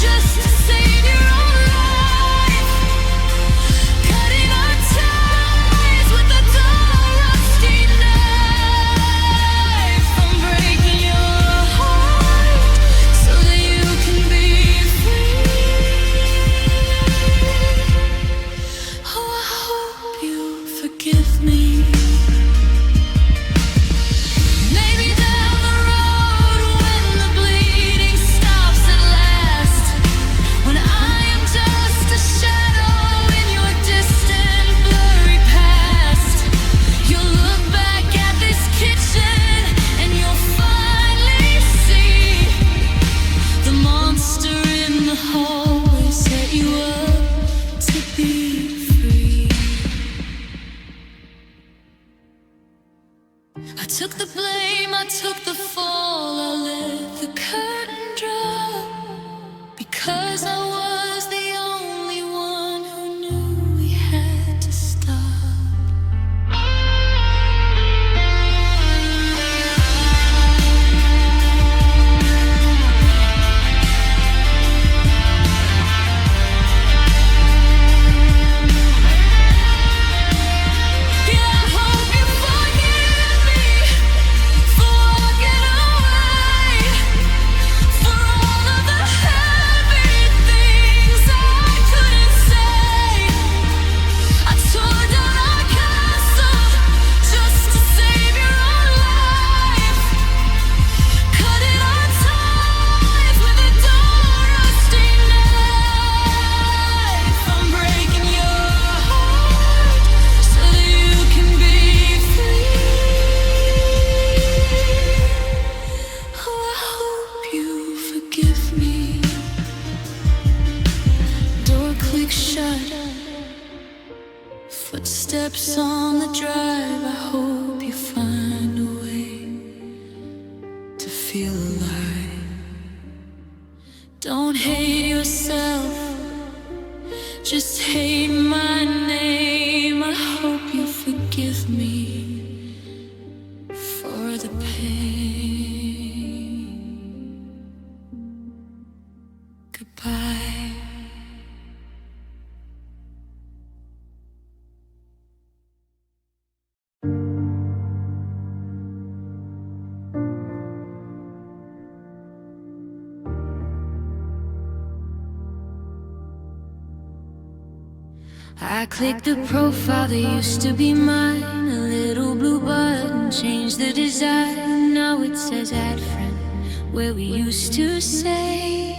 just to save your own life, cutting our ties with a dull, rusty knife. I'm breaking your heart so that you can be free. Oh, I hope you forgive me. Maybe down the road when the bleeding stops at last, when I am just a shadow in your distant blurry past, you'll look back at this kitchen and you'll finally see the monster in the hallway set you up to be free. I took the blame, I took the fall, I let the curtain drop, because I was the only one who knew we had to stop. Footsteps on the drive, I hope you find a way to feel alive. Don't hate yourself, just hate my name. I hope you forgive me for the pain. Goodbye. I clicked the profile that used to be mine. A little blue button changed the design. Now it says add friend, where we used to say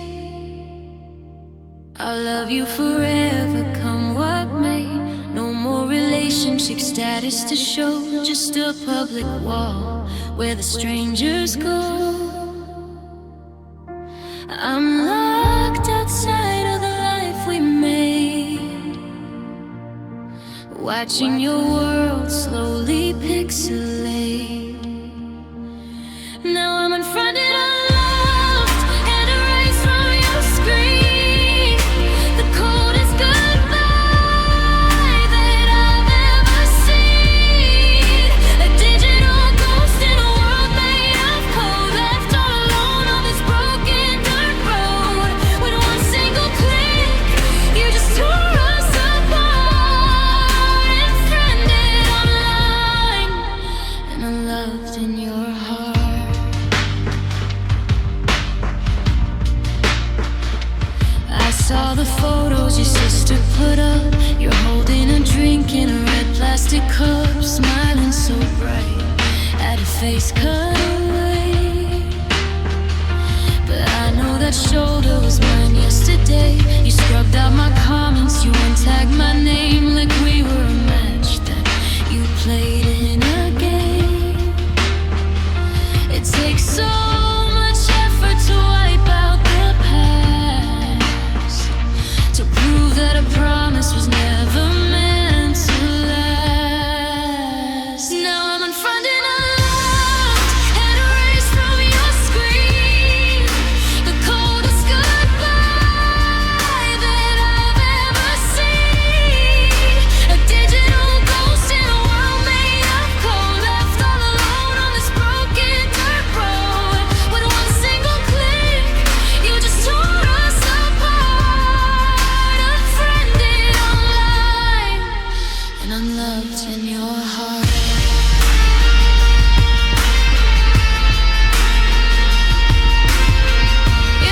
I'll love you forever, come what may. No more relationship status to show, just a public wall where the strangers go. I'm locked outside of the life we made, watching your world slowly pixelate. Now I'm unfronted, unloved, and erased from your screen. The coldest goodbye that I've ever seen. A digital ghost in a world made of code, left all alone on this broken dirt road. With one single click, you just tore us apart. Friended online and unloved in your heart. I saw the photos your sister put up. You're holding a drink in a red plastic cup, smiling so bright at a face cut away. But I know that shoulder was mine yesterday. You scrubbed out my comments, you untagged my name like we were a match that you played in a game. It takes so much effort to wipe out the past, to prove that a promise was never meant to last. Now I'm unfronted, unloved, and erased from your screen. The coldest goodbye that I've ever seen. A digital ghost in a world made of cold, left all alone on this broken dirt road. With one single click, you just tore us apart. Unfriended online and unloved in your heart.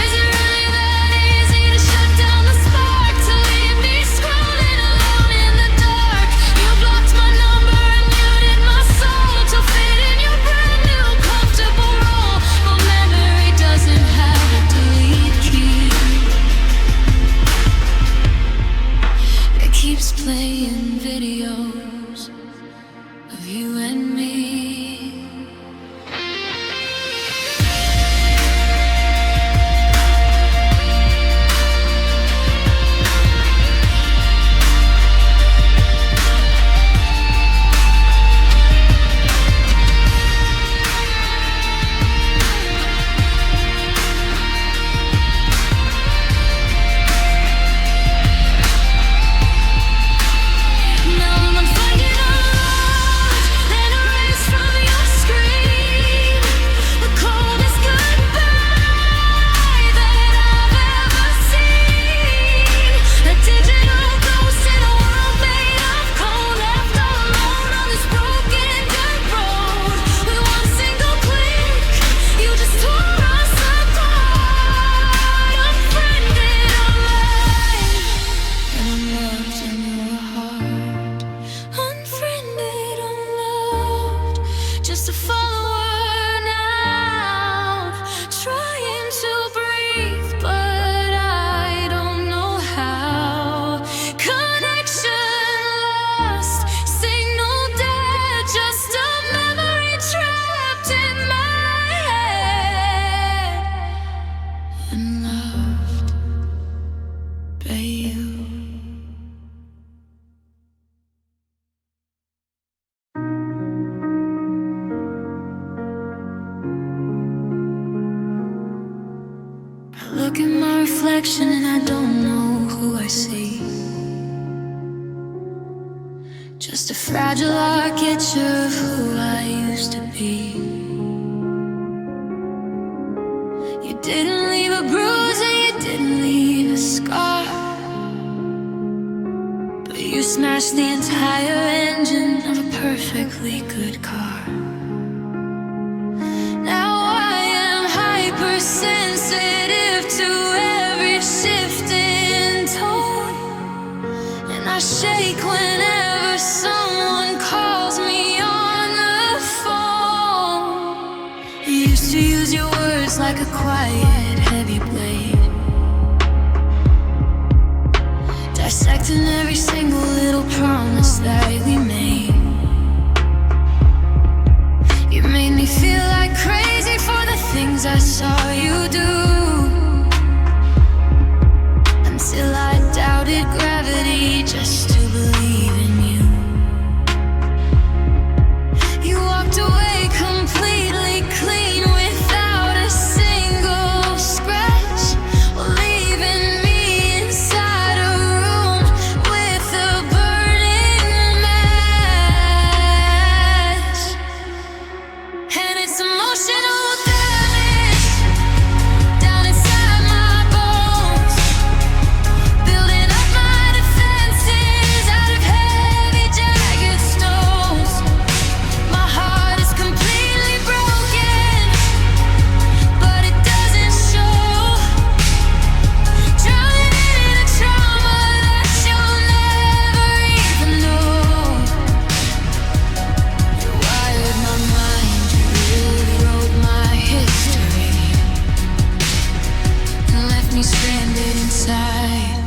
Is it really that easy to shut down the spark, to leave me scrolling alone in the dark? You blocked my number and muted my soul to fit in your brand new comfortable role. But memory doesn't have a delete key. It keeps playing videos of you and me. Now I'm unfinding, unloved, and erased reflection and I don't know who I see. Just a fragile architecture of who I used to be. You didn't leave a bruise and you didn't leave a scar, but you smashed the entire engine of a perfectly good car. Now I am hypersensitive to every shift in tone, and I shake whenever someone calls me on the phone. You used to use your words like a quiet, heavy blade, dissecting every single little promise that we made. You made me feel like crazy for the things I saw you do, until I doubted gravity just to believe in you. You walked away completely clean without a single scratch, leaving me inside a room with a burning match. And it's emotional damage down inside my bones, building up my defenses out of heavy jagged stones. My heart is completely broken, but it doesn't show. Drowning in a trauma that you'll never even know. You wired my mind, you rewrote my history, and left me stranded inside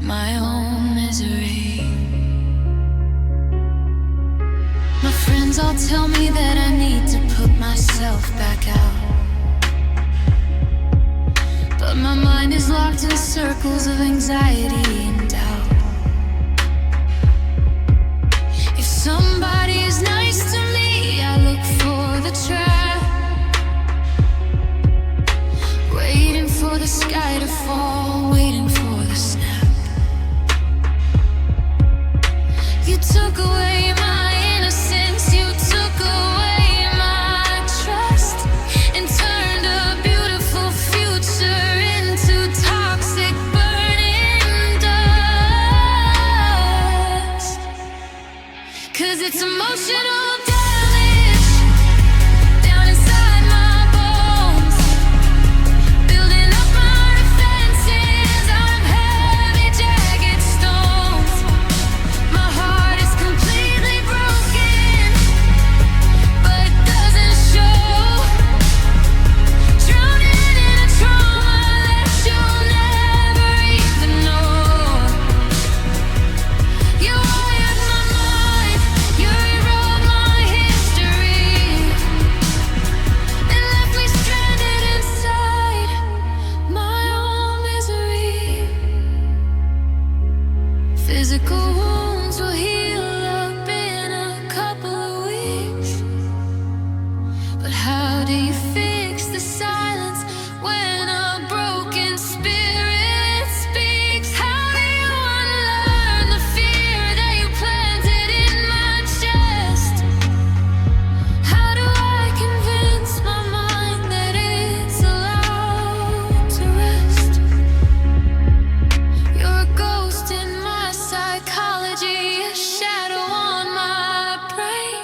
my own misery. My friends all tell me that I need to put myself back out, but my mind is locked in circles of anxiety and doubt. If somebody is nice to me, I look for the trap, waiting for the sky to fall, waiting for the snap. You took away my innocence, you took away my trust, and turned a beautiful future into toxic burning dust. 'Cause it's emotional damage down inside my bones, building up my defenses out of heavy jagged stones. My heart is completely broken, but it doesn't show. Drowning in a trauma that you'll never even know. You wired my mind, you rewrote my history, and left me stranded inside my own misery. Physical wounds will heal up in a couple of weeks, but how do you fix the silence when a broken spirit speaks? How do you unlearn the fear that you planted in my chest? How do I convince my mind that it's allowed to rest? You're a ghost in my psychology, a shadow on my brain,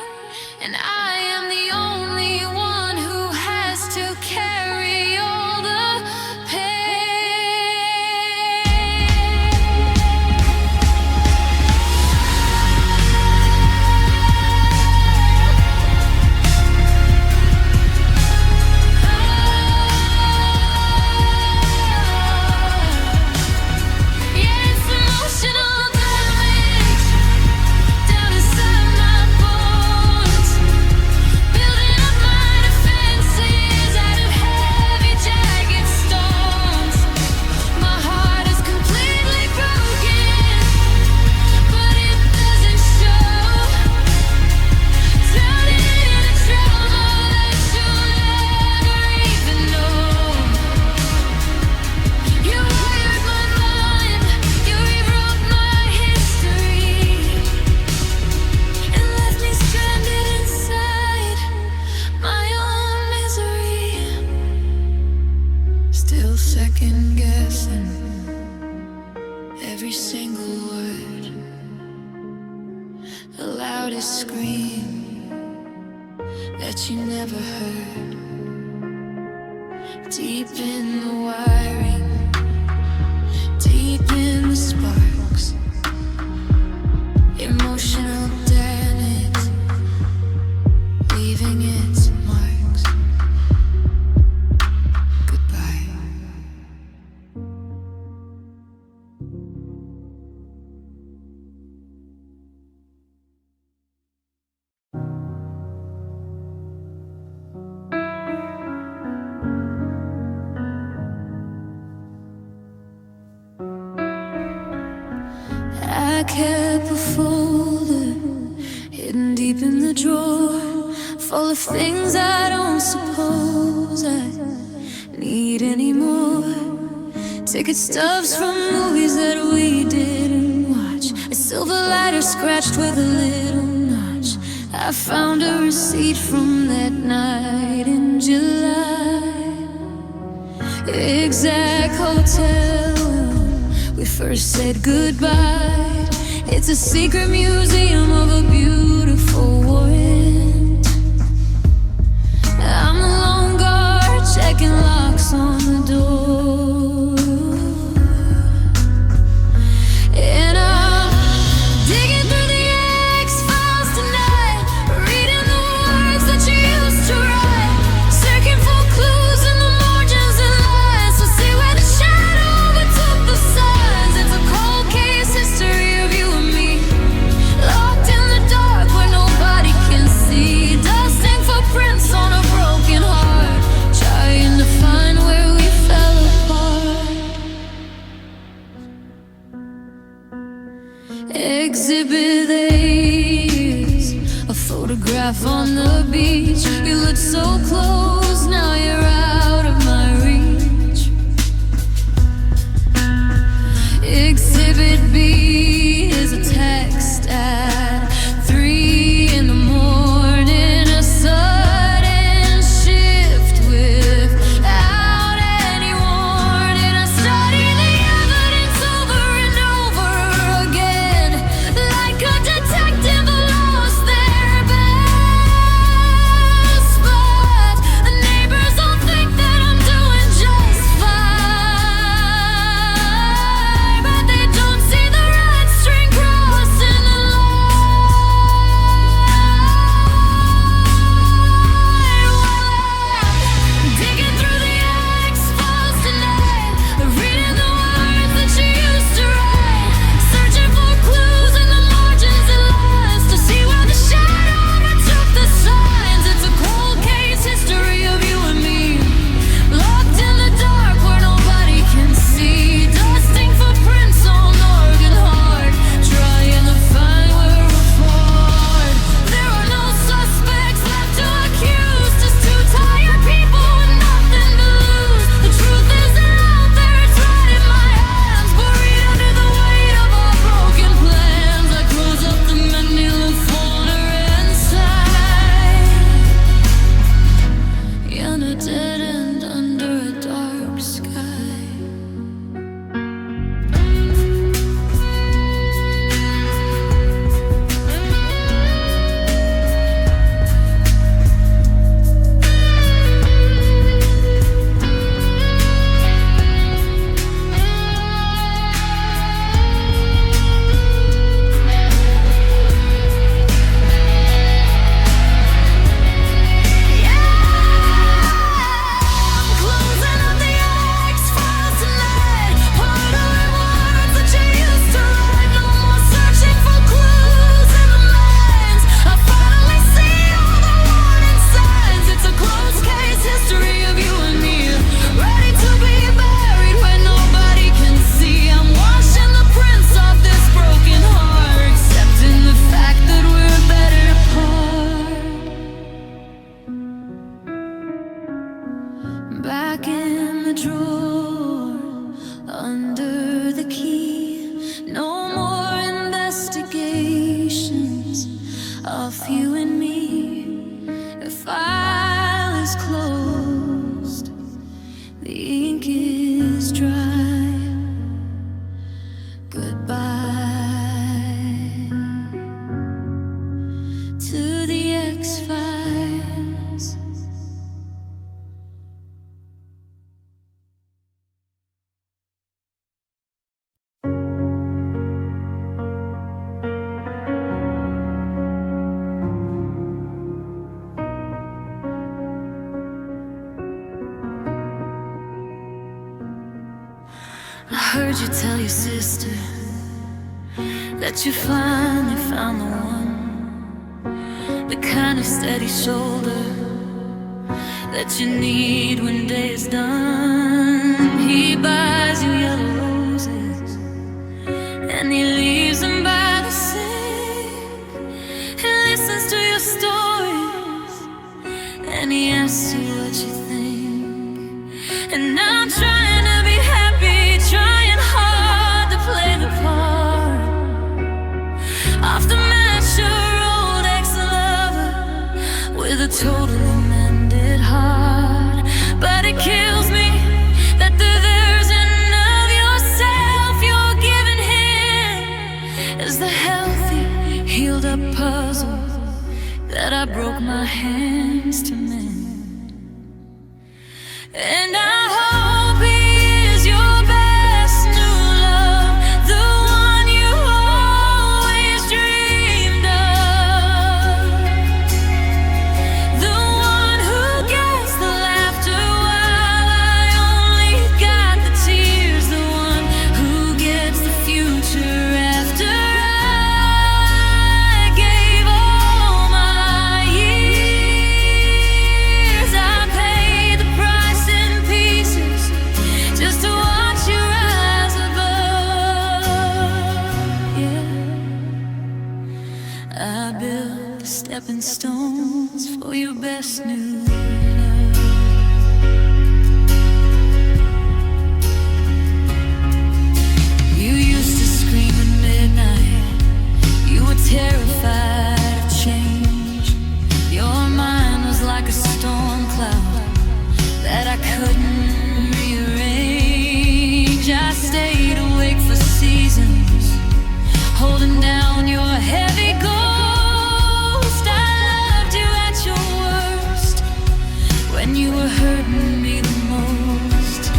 and I am the only one who has to carry all the pain. Yeah, it's emotional damage loudest scream that you never heard. Deep in the wiring, deep in the sparks, emotional damage, leaving its marks. Goodbye. I kept a folder hidden deep in the drawer, full of things I don't suppose I need anymore. Ticket stubs from movies that we didn't watch, a silver lighter scratched with a little notch. I found a receipt from that night in July, exact hotel we first said goodbye. It's a secret museum of a beautiful Orient. I'm the lone guard checking locks on the door, and I'm digging through the X-Files tonight, reading the words that you used to write, searching for clues in the margins and lines to see where the shadow overtook the signs. It's a cold case history of you and me, locked in the dark where nobody can see, dusting footprints on a broken heart, trying to find where we fell apart. Exhibit A is a photograph on the beach. You looked so close, now you're out of my reach. Exhibit B is a text at 3 in the morning, a sudden shift without any warning. I study the evidence over and over again, like a detective who lost their best. But the neighbors all heard you tell your sister that you finally found the one, the kind of steady shoulder that you need when day is done. He buys you yellow roses and he leaves them by the sink. He listens to your stories and he asks you what you think. And I'm trying to be happy, trying hard to play the part of the mature old ex-lover with a totally mended heart. But it kills me that the version of yourself you're giving him is the healthy, healed up puzzle that I broke my hands to mend. And I hope he is your best new love, the one you always dreamed of, the one who gets the laughter while I only got the tears, the one who gets the future after I gave all my years. I paid the price in pieces just to watch you rise above. Yeah, I built the stepping stones for your best new love. You used to scream at midnight, you were terrified of change. Your mind was like a storm cloud that I couldn't rearrange. I stayed awake for seasons, holding down your heavy ghost. I loved you at your worst, when you were hurting me the most.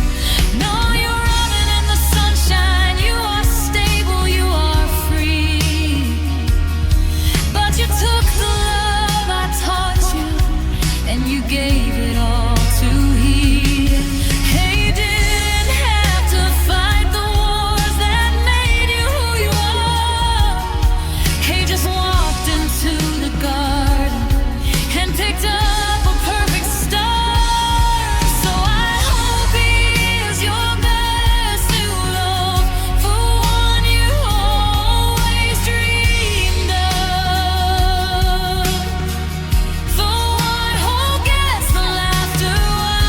No, you're running in the sunshine, you are stable, you are free. But you took the love I taught you and you gave it all to heed. Hey, you didn't have to fight the wars that made you who you are. Hey, just walked into the garden and picked up a perfect star. So I hope he is your best new love, the one you always dreamed of, the one who gets the laughter while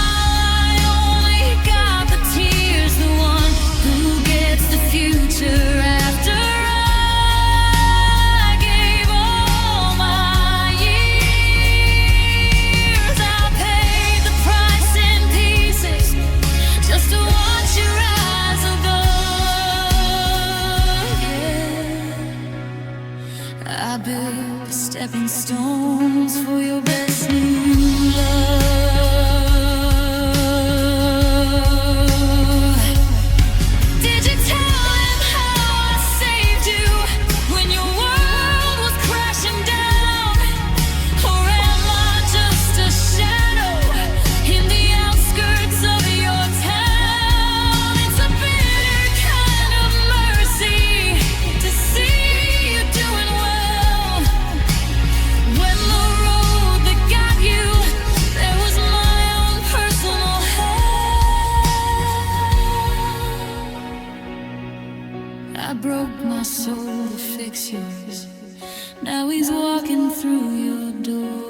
I only got the tears, the one who gets the future after I gave all my years. I paid the price in pieces just to watch you rise above. Yeah, I built stepping stones for your best new love. Did you tell him how I saved you when your world was crashing down? Or am I just a shadow in the outskirts of your town? It's a bitter kind of mercy to see you doing well, when the road that got you there was my own personal hell. I broke my soul to fix yours. Now he's walking through your door.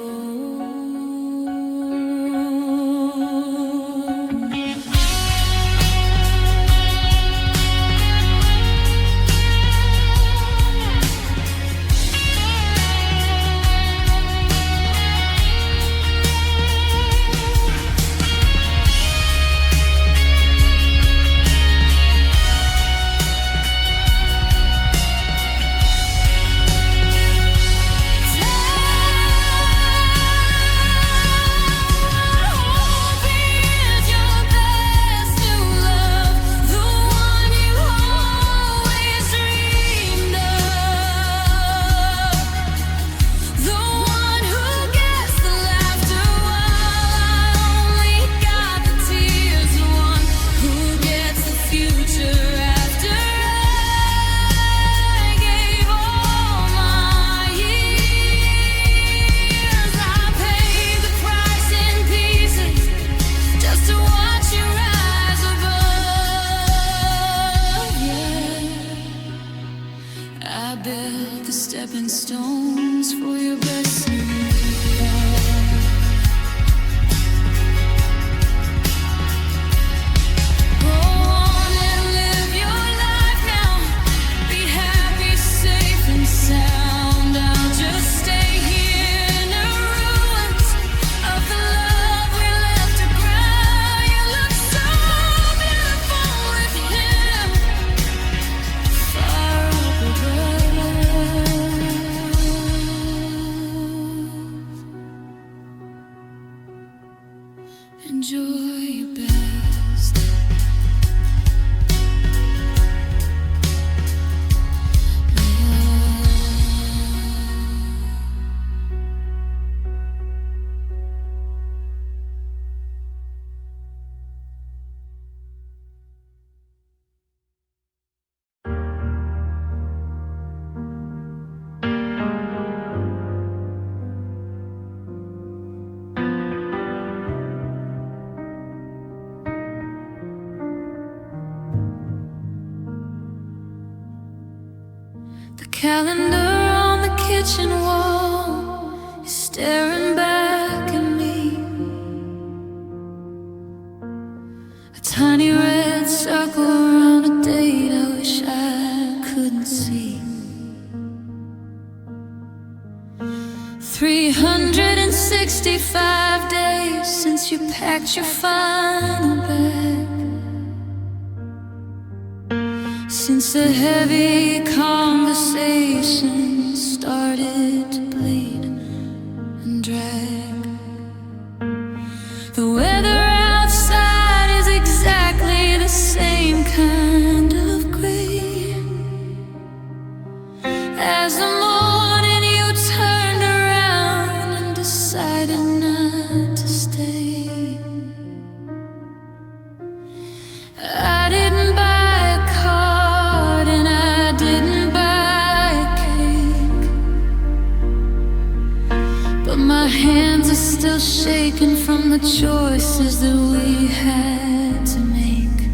stepping stones for your best new love. Go on and live your life now. Be happy, safe and sound. I'll just stay here in the ruins of the love we left to ground. You look so beautiful with him far up above. Enjoy your best. The calendar on the kitchen wall is staring back at me. A tiny red circle around a date I wish I couldn't see. 365 days since you packed your final bag. Since the heavy conversation started to bleed and drag. The weather outside is exactly the same kind of gray as the morning you turned around and decided not to stay. I didn't buy my hands are still shaking from the choices that we had to make.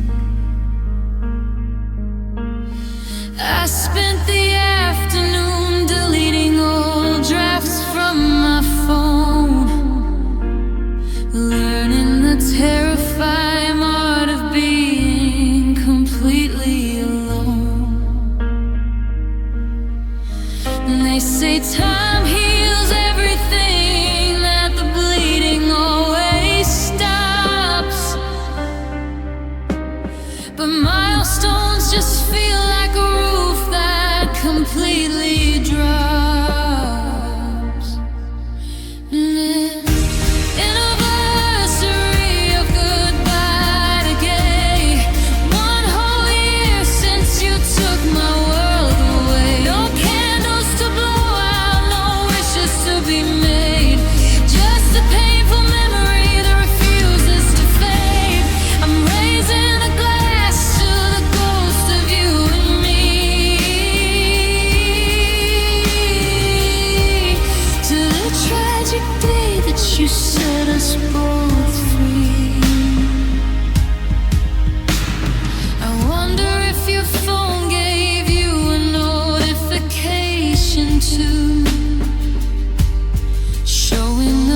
I spent the afternoon deleting old drafts from my phone, learning the terrifying art of being completely alone. And they say time heals everything, that the bleeding always stops. But milestones just feel like a roof that completely drops. And then anniversary of goodbye to gay. 1 whole year since you took my world away. No candles to blow out, no wishes to be made. Just a painful memory that refuses to fade. I'm raising a glass to the ghost of you and me, to the tragic day that you set us both free. I wonder if your phone gave you a notification too, showing a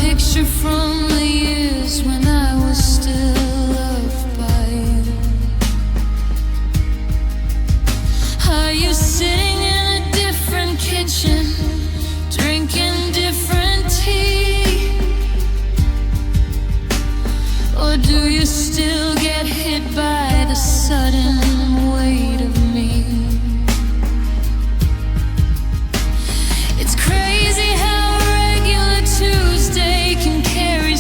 picture from the years when I was still loved by you. Are you sitting in a different kitchen, drinking different tea? Or do you still get hit by the sudden weight of me? It's crazy how a regular Tuesday can carry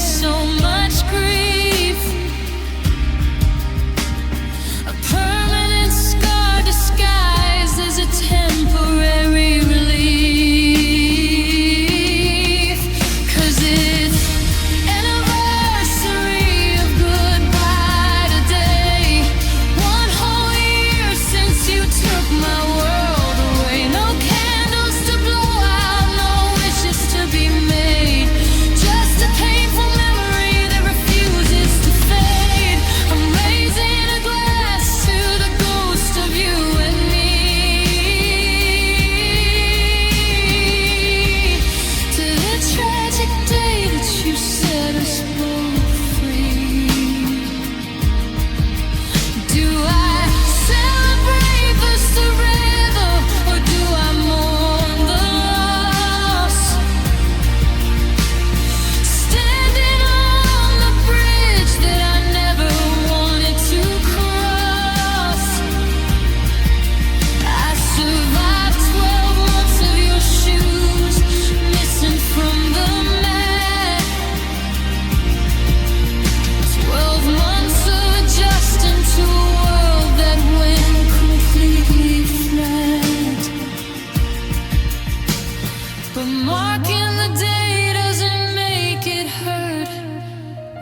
But marking the day doesn't make it hurt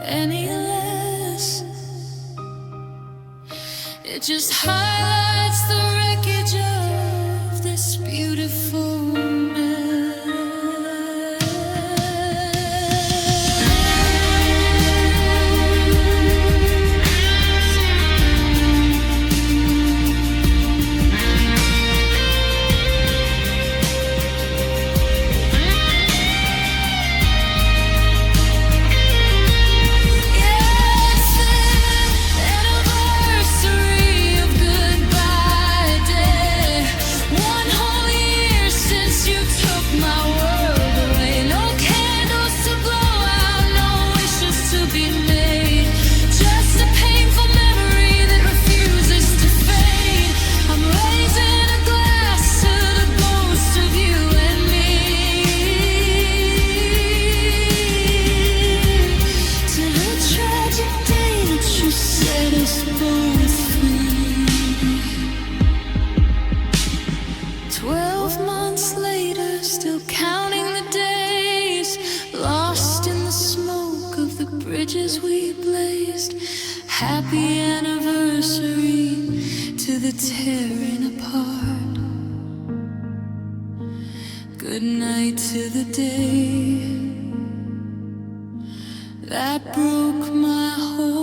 any less. It just highlights the wreckage of this beautiful bridges we blazed. Happy anniversary to the tearing apart. Good night to the day that broke my heart.